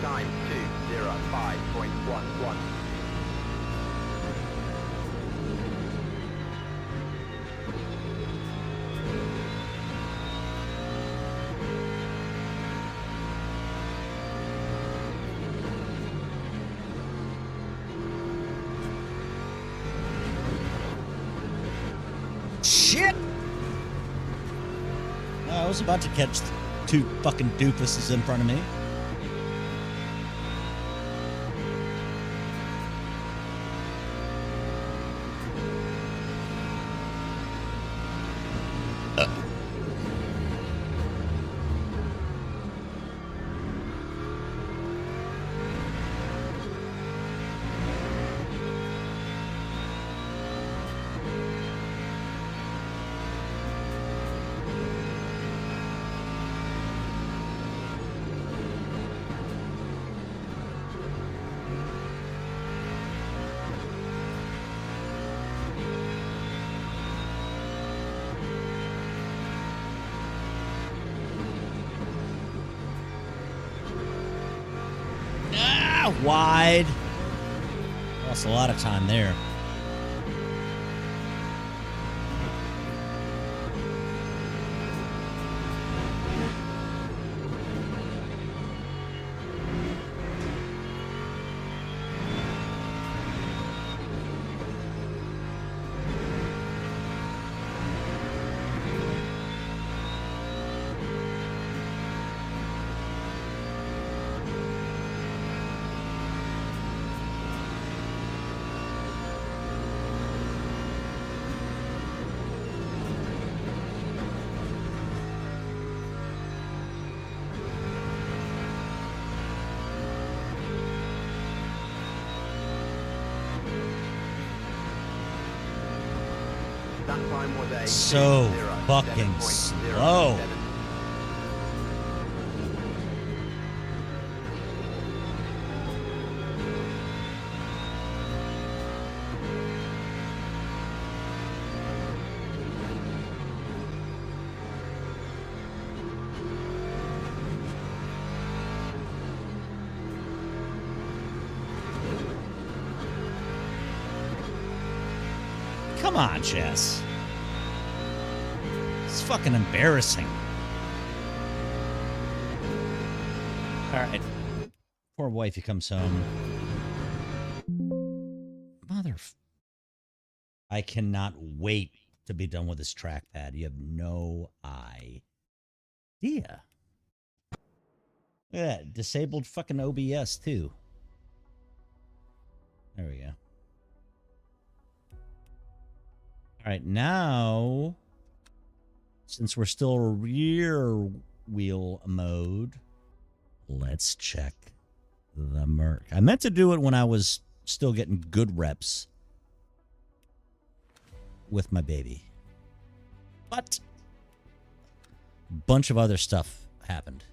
Time 2:05.11. Shit! I was about to catch two fucking doofuses in front of me. Wide. Lost a lot of time there. That time was a So 2:07.07. fucking slow. Come on, Jess. It's fucking embarrassing. All right. Poor wifey comes home. Mother. I cannot wait to be done with this trackpad. You have no idea. Yeah, disabled fucking OBS too. There we go. All right, now, since we're still rear wheel mode, let's check the Merc. I meant to do it when I was still getting good reps with my baby. But a bunch of other stuff happened.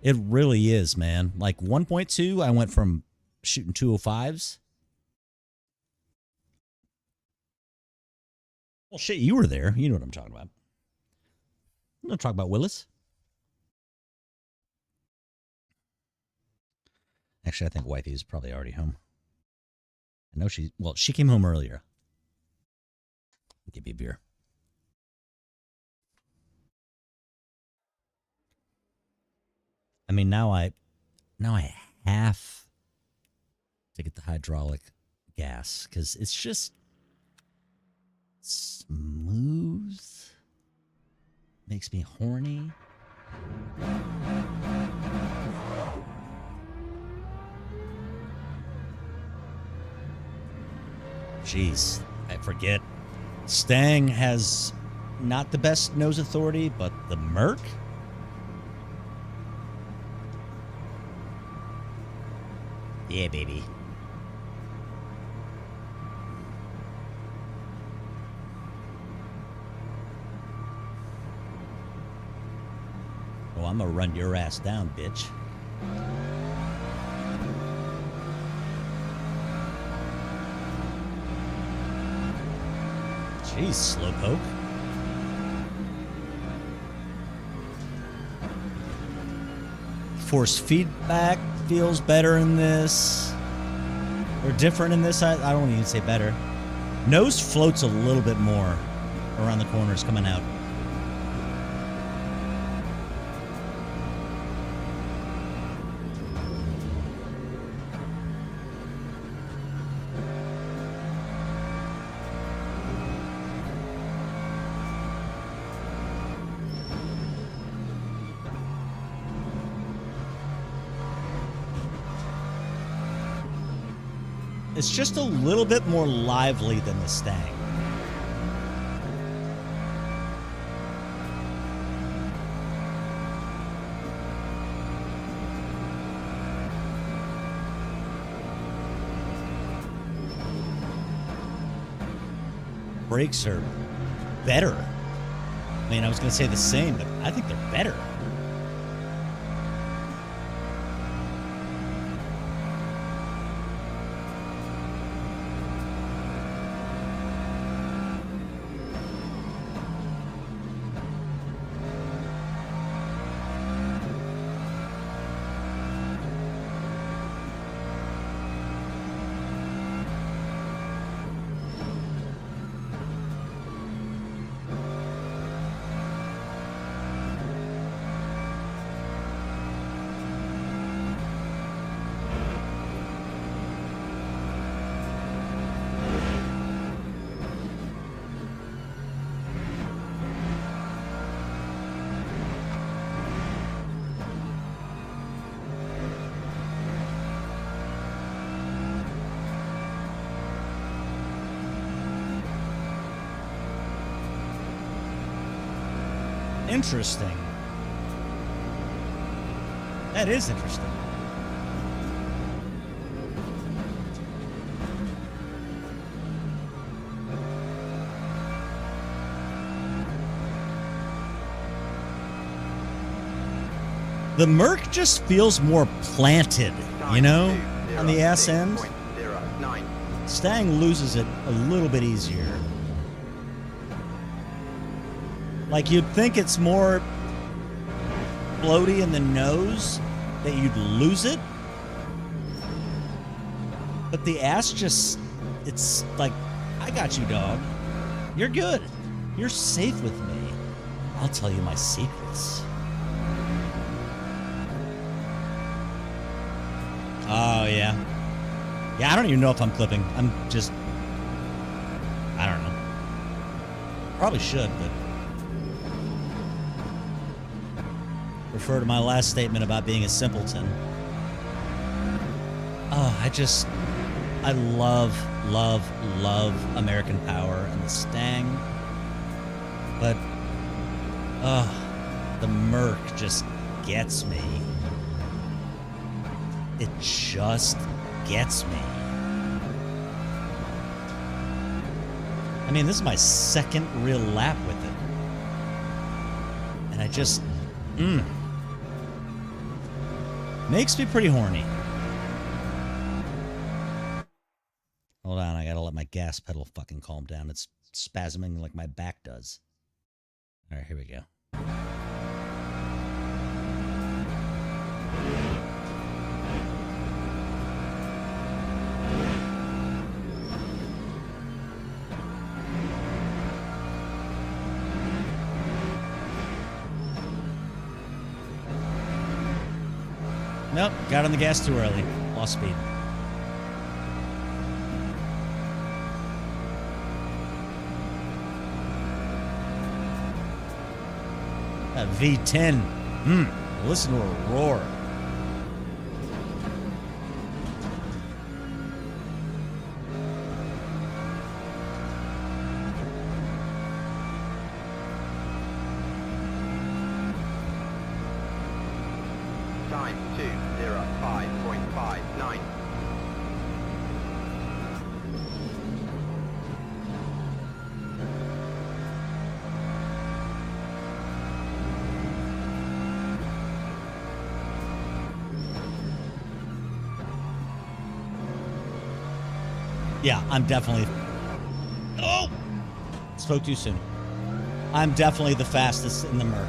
It really is, man. Like 1.2, I went from shooting 205s. Well, shit, you were there. You know what I'm talking about. I'm going to talk about Willis. Actually, I think wifey is probably already home. I know she came home earlier. I'll give you a beer. I mean, now I have to get the hydraulic gas because it's just smooth. Makes me horny. Jeez, I forget. Stang has not the best nose authority, but the Merc? Yeah, baby. Oh, I'm gonna run your ass down, bitch. Jeez, slowpoke. Force feedback feels better in this. Or different in this. I don't even say better. Nose floats a little bit more around the corners coming out. It's just a little bit more lively than the Stang. Brakes are better. I mean, I was going to say the same, but I think they're better. Interesting. That is interesting. The Merc just feels more planted, you know, on the ass end. 6.09. Stang loses it a little bit easier. Like, you'd think it's more floaty in the nose, that you'd lose it. But the ass just, it's like, I got you, dog. You're good. You're safe with me. I'll tell you my secrets. Oh, yeah. Yeah, I don't even know if I'm clipping. I'm just... I don't know. Probably should, but... refer to my last statement about being a simpleton. Oh, I love, love, love American Power and the Stang. But... the Merc just gets me. It just gets me. I mean, this is my second real lap with it. And I just... makes me pretty horny. Hold on, I gotta let my gas pedal fucking calm down. It's spasming like my back does. Alright, here we go. Nope, got on the gas too early. Lost speed. That V10. Listen to her roar. Time 2:05.59. Yeah, I'm definitely... Oh! Spoke too soon. I'm definitely the fastest in the Merc.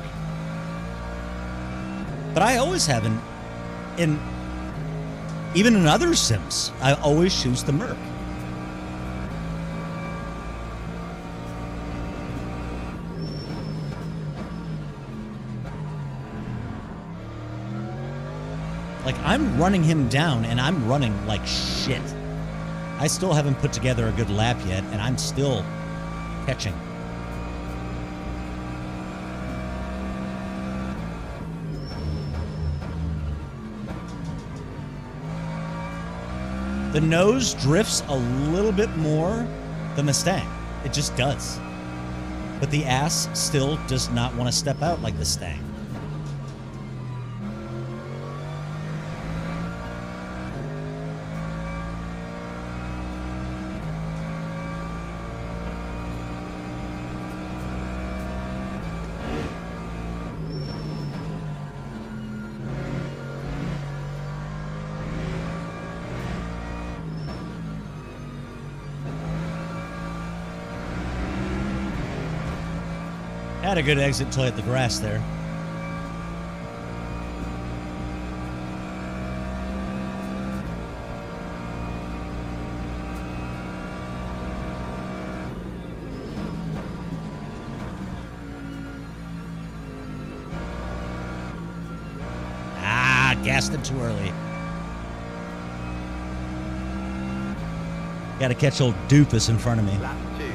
But I always have even in other sims, I always choose the Merc. Like, I'm running him down, and I'm running like shit. I still haven't put together a good lap yet, and I'm still catching. The nose drifts a little bit more than the Stang. It just does. But the ass still does not want to step out like the Stang. Had a good exit until I hit the grass there. Ah, gassed it too early. Gotta catch old doofus in front of me. Lap 2:06.80.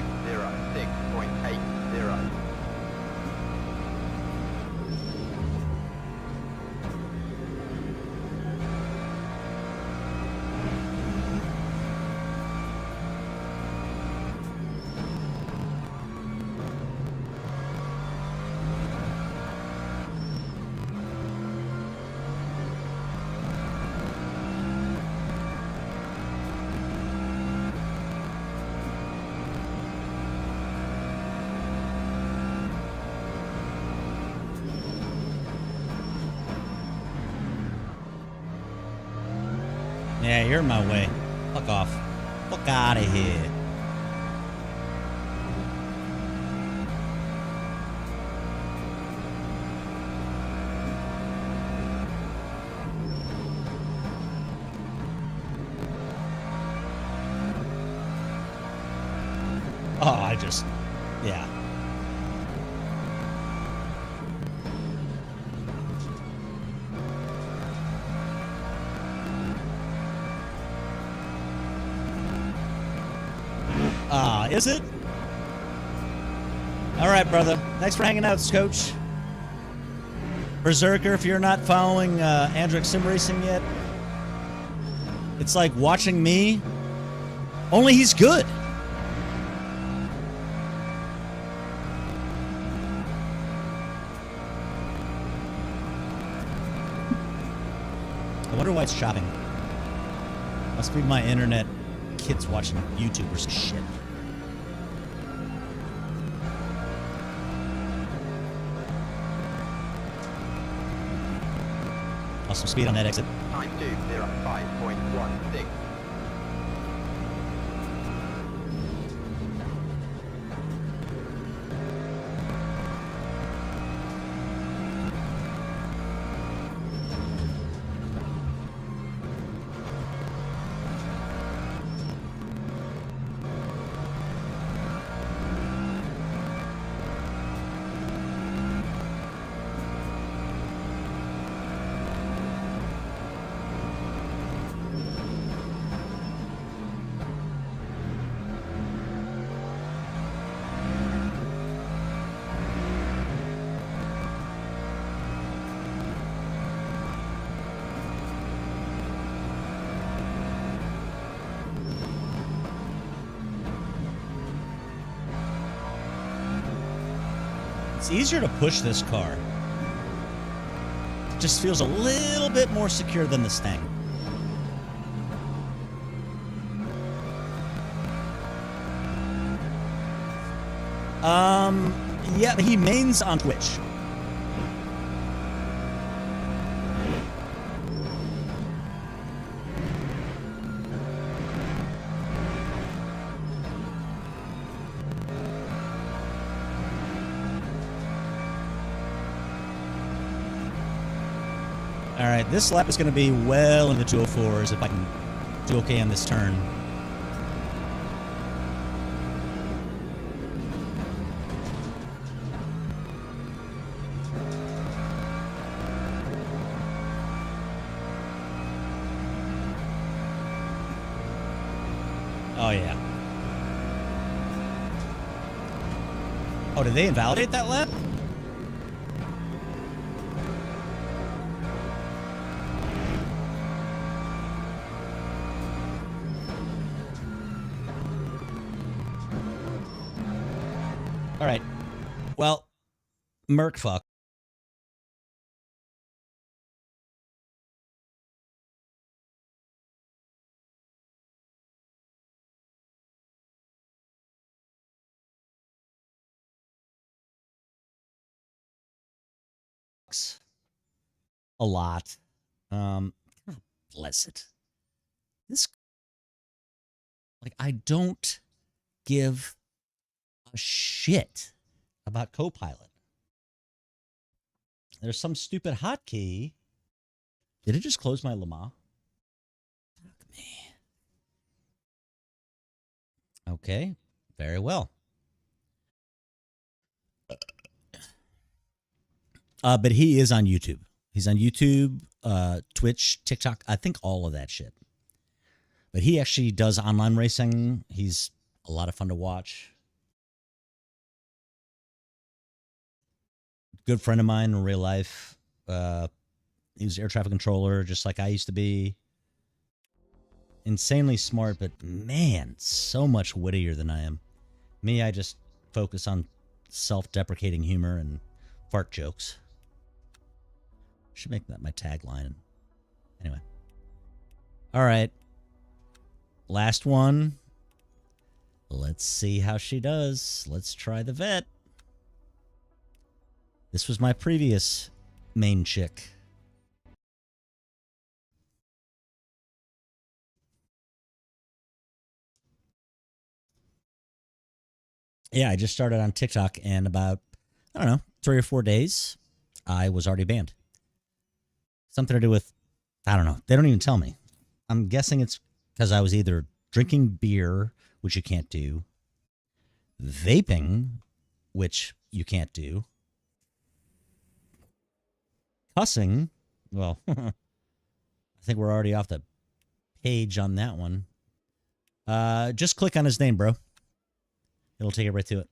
Yeah, you're in my way. Fuck off. Fuck out of here. Oh, I just... Yeah. Is it? All right, brother. Thanks for hanging out, Coach. Berserker, if you're not following Andric Sim Racing yet, it's like watching me, only he's good. I wonder why it's chopping. Must be my internet. Kids watching YouTubers shit. Lost some speed on that exit. Time 2:05.16. It's easier to push this car. It just feels a little bit more secure than the Stang. Yeah, he mains on Twitch. All right, this lap is going to be well in the 204s if I can do okay on this turn. Oh, yeah. Oh, did they invalidate that lap? All right. Well, Merc fuck. A lot. Bless it. This, like, I don't give a shit about Copilot. There's some stupid hotkey. Did it just close my Lamar? Fuck me. Okay, very well. But he is on YouTube. He's on YouTube, Twitch, TikTok, I think all of that shit. But he actually does online racing. He's a lot of fun to watch. Good friend of mine in real life. He was air traffic controller, just like I used to be. Insanely smart, but man, so much wittier than I am. Me, I just focus on self-deprecating humor and fart jokes. Should make that my tagline. Anyway. All right. Last one. Let's see how she does. Let's try the vet. This was my previous main chick. Yeah, I just started on TikTok, and about, I don't know, 3 or 4 days, I was already banned. Something to do with, I don't know. They don't even tell me. I'm guessing it's because I was either drinking beer, which you can't do, vaping, which you can't do, cussing. Well, I think we're already off the page on that one. Just click on his name, bro. It'll take it right to it.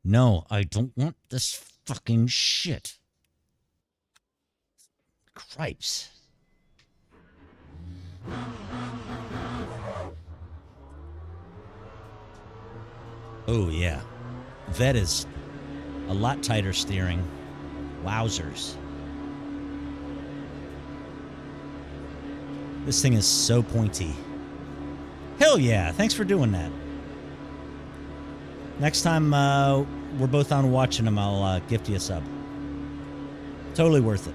No, I don't want this fucking shit. Cripes. Oh, yeah. That is a lot tighter steering. Wowzers. This thing is so pointy. Hell yeah, thanks for doing that. Next time we're both on watching them, I'll gift you a sub. Totally worth it.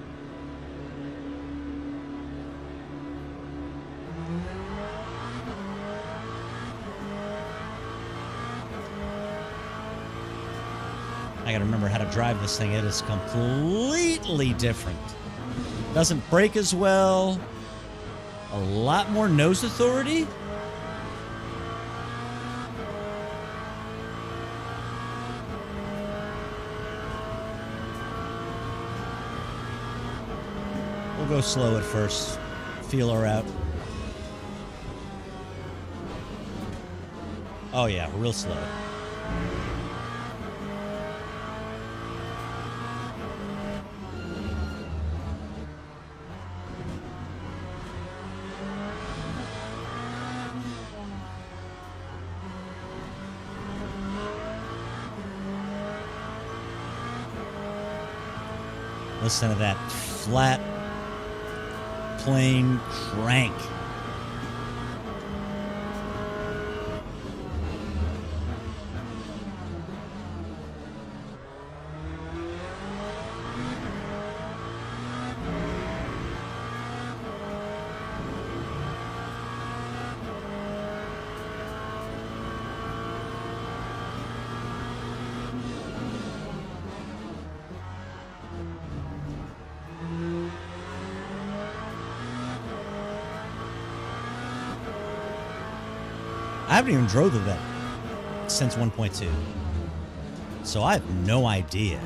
I gotta remember how to drive this thing. It is completely different. Doesn't brake as well. A lot more nose authority. We'll go slow at first. Feel her out. Oh yeah, real slow. Listen to that flat, plain crank. I haven't even drove that since 1.2, so I have no idea.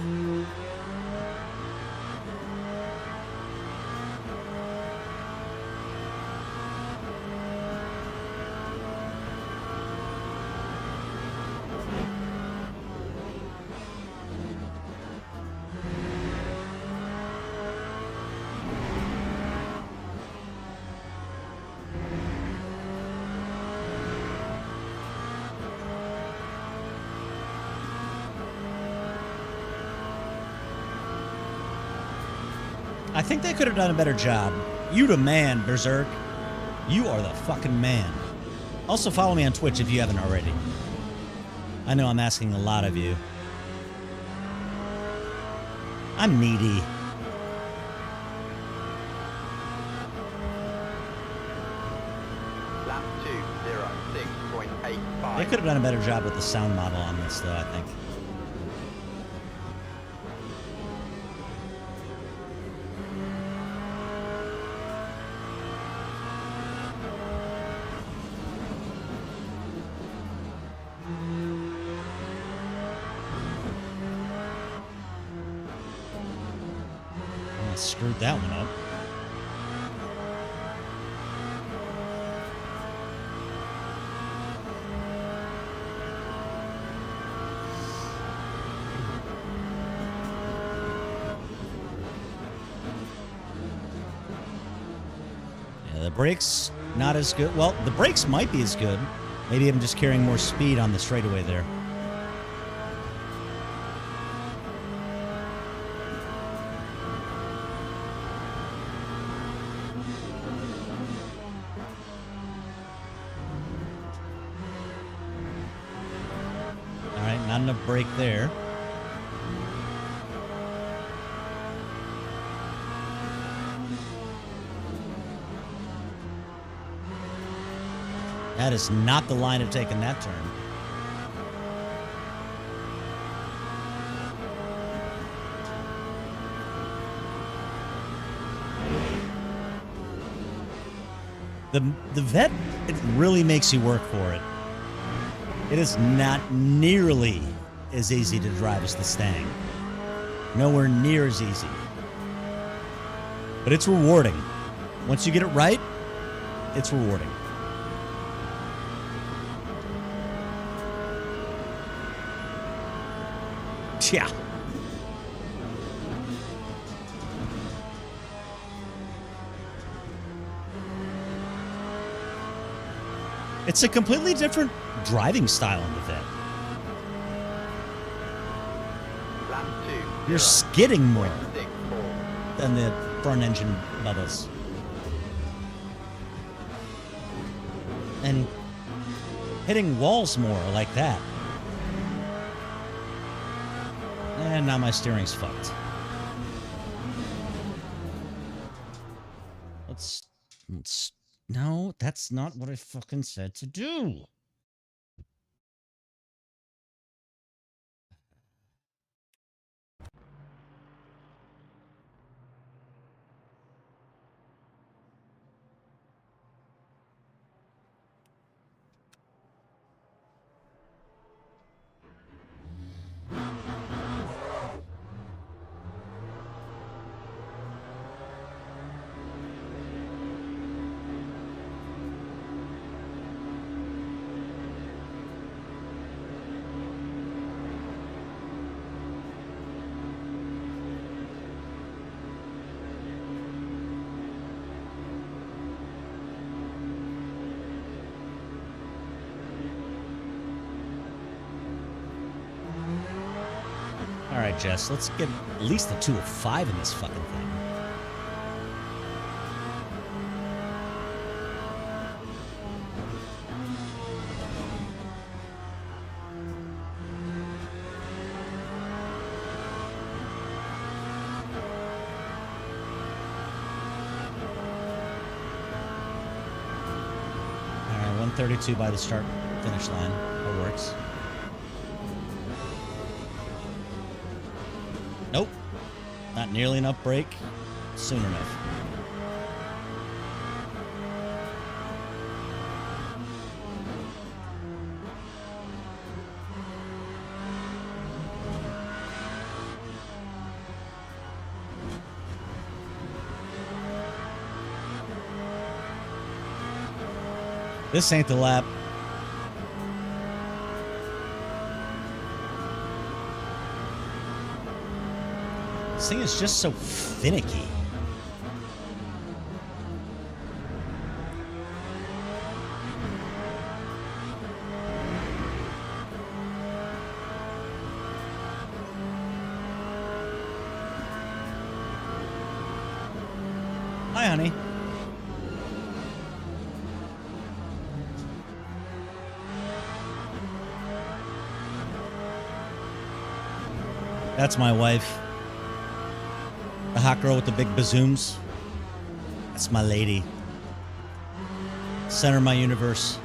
I think they could have done a better job. You the man, Berserk. You are the fucking man. Also follow me on Twitch if you haven't already. I know I'm asking a lot of you. I'm needy. Lap 206.85. They could have done a better job with the sound model on this, though, I think. I screwed that one up. Yeah, the brakes not as good. Well, the brakes might be as good. Maybe I'm just carrying more speed on the straightaway there. Not enough brake there. That is not the line of taking that turn. The vet, it really makes you work for it. It is not nearly as easy to drive as the Stang. Nowhere near as easy. But it's rewarding. Once you get it right, it's rewarding. Yeah. It's a completely different driving style in the vet. Lap 2. You're skidding more 0.64. than the front engine bubbles. And hitting walls more like that. And now my steering's fucked. Let's no, that's not what I fucking said to do. All right, Jess, let's get at least a 205 in this fucking thing. All right, 132 by the start finish line. That works. Nope. Not nearly enough brake. Soon enough. This ain't the lap. This thing is just so finicky. Hi, honey. That's my wife. The hot girl with the big bazooms. That's my lady. Center of my universe.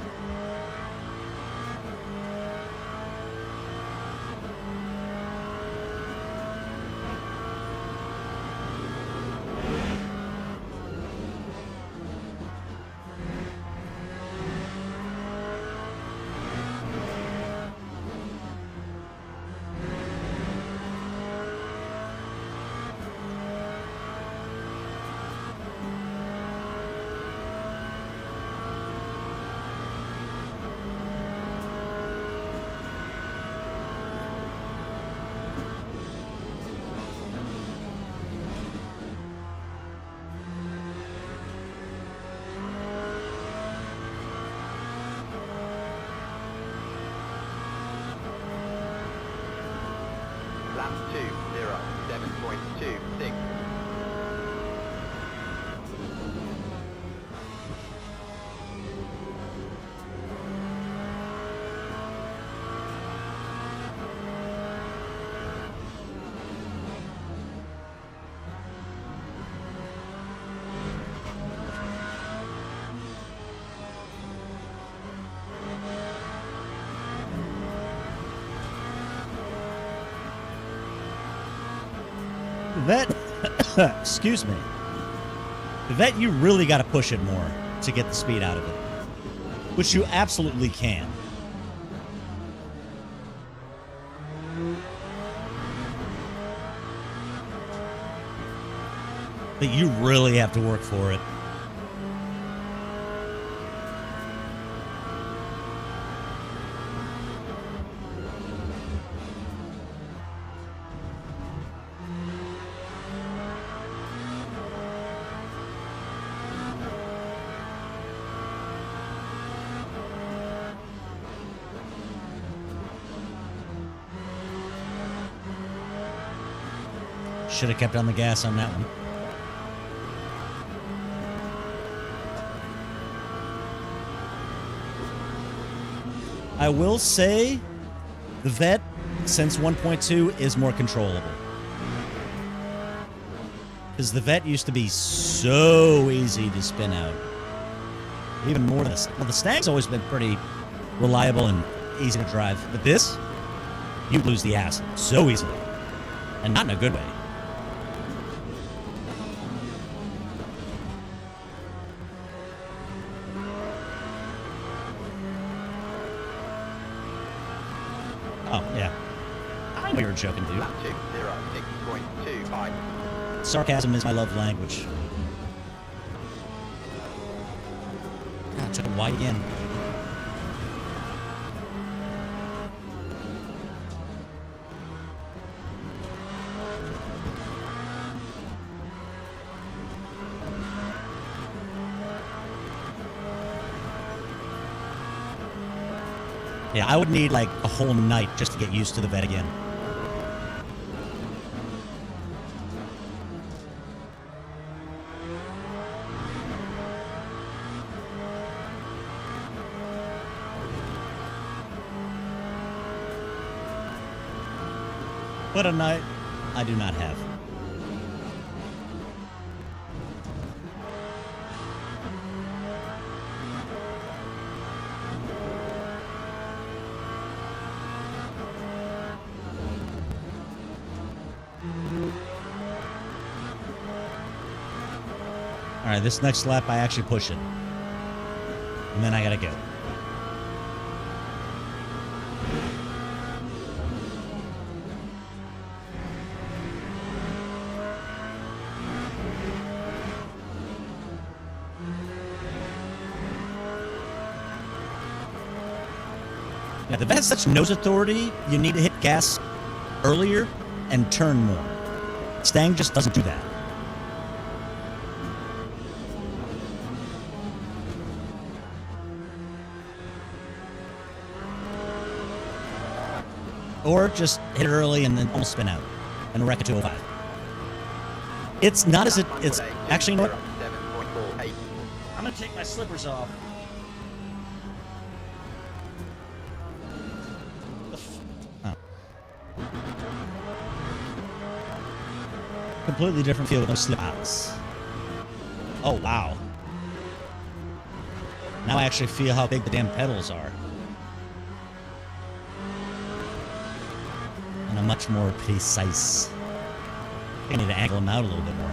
Lap 2, 0, 7.26. That, excuse me. That you really got to push it more to get the speed out of it, which you absolutely can. But you really have to work for it. Should have kept on the gas on that one. I will say the Vet, since 1.2, is more controllable. Because the Vet used to be so easy to spin out. Even more than this. Well, the Stag's always been pretty reliable and easy to drive. But this, you lose the ass so easily. And not in a good way. Oh, yeah. I know you're joking, dude. 206.25. Sarcasm is my love language. God, I took it wide again. Yeah, I would need like a whole night just to get used to the Vet again. But a night I do not have. All right, this next lap I actually push it. And then I gotta go. Yeah, the Vet has such nose authority, you need to hit gas earlier and turn more. Stang just doesn't do that. Or just hit it early and then almost spin out and wreck a 205. It's not as it's actually, you know what? 7.48. I'm gonna take my slippers off. Oh. Completely different feel with no slippers. Oh wow. Now I actually feel how big the damn pedals are. And a much more precise. I need to angle them out a little bit more.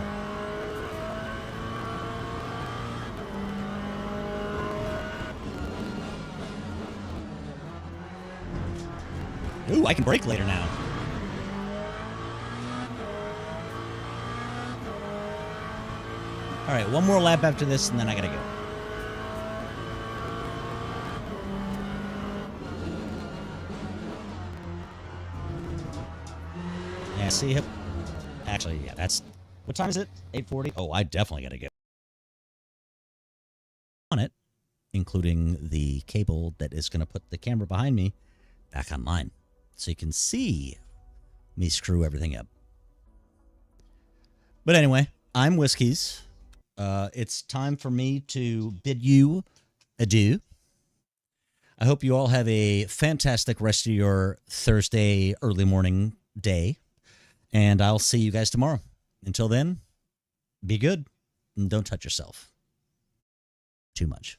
Ooh, I can brake later now. All right, one more lap after this, and then I gotta go. Yeah, see, hip. Actually, yeah, that's. What time is it? 8:40. Oh, I definitely gotta go. On it, including the cable that is gonna put the camera behind me back online, so you can see me screw everything up. But anyway, I'm Whiskies. It's time for me to bid you adieu. I hope you all have a fantastic rest of your Thursday early morning day, and I'll see you guys tomorrow. Until then, be good and don't touch yourself too much.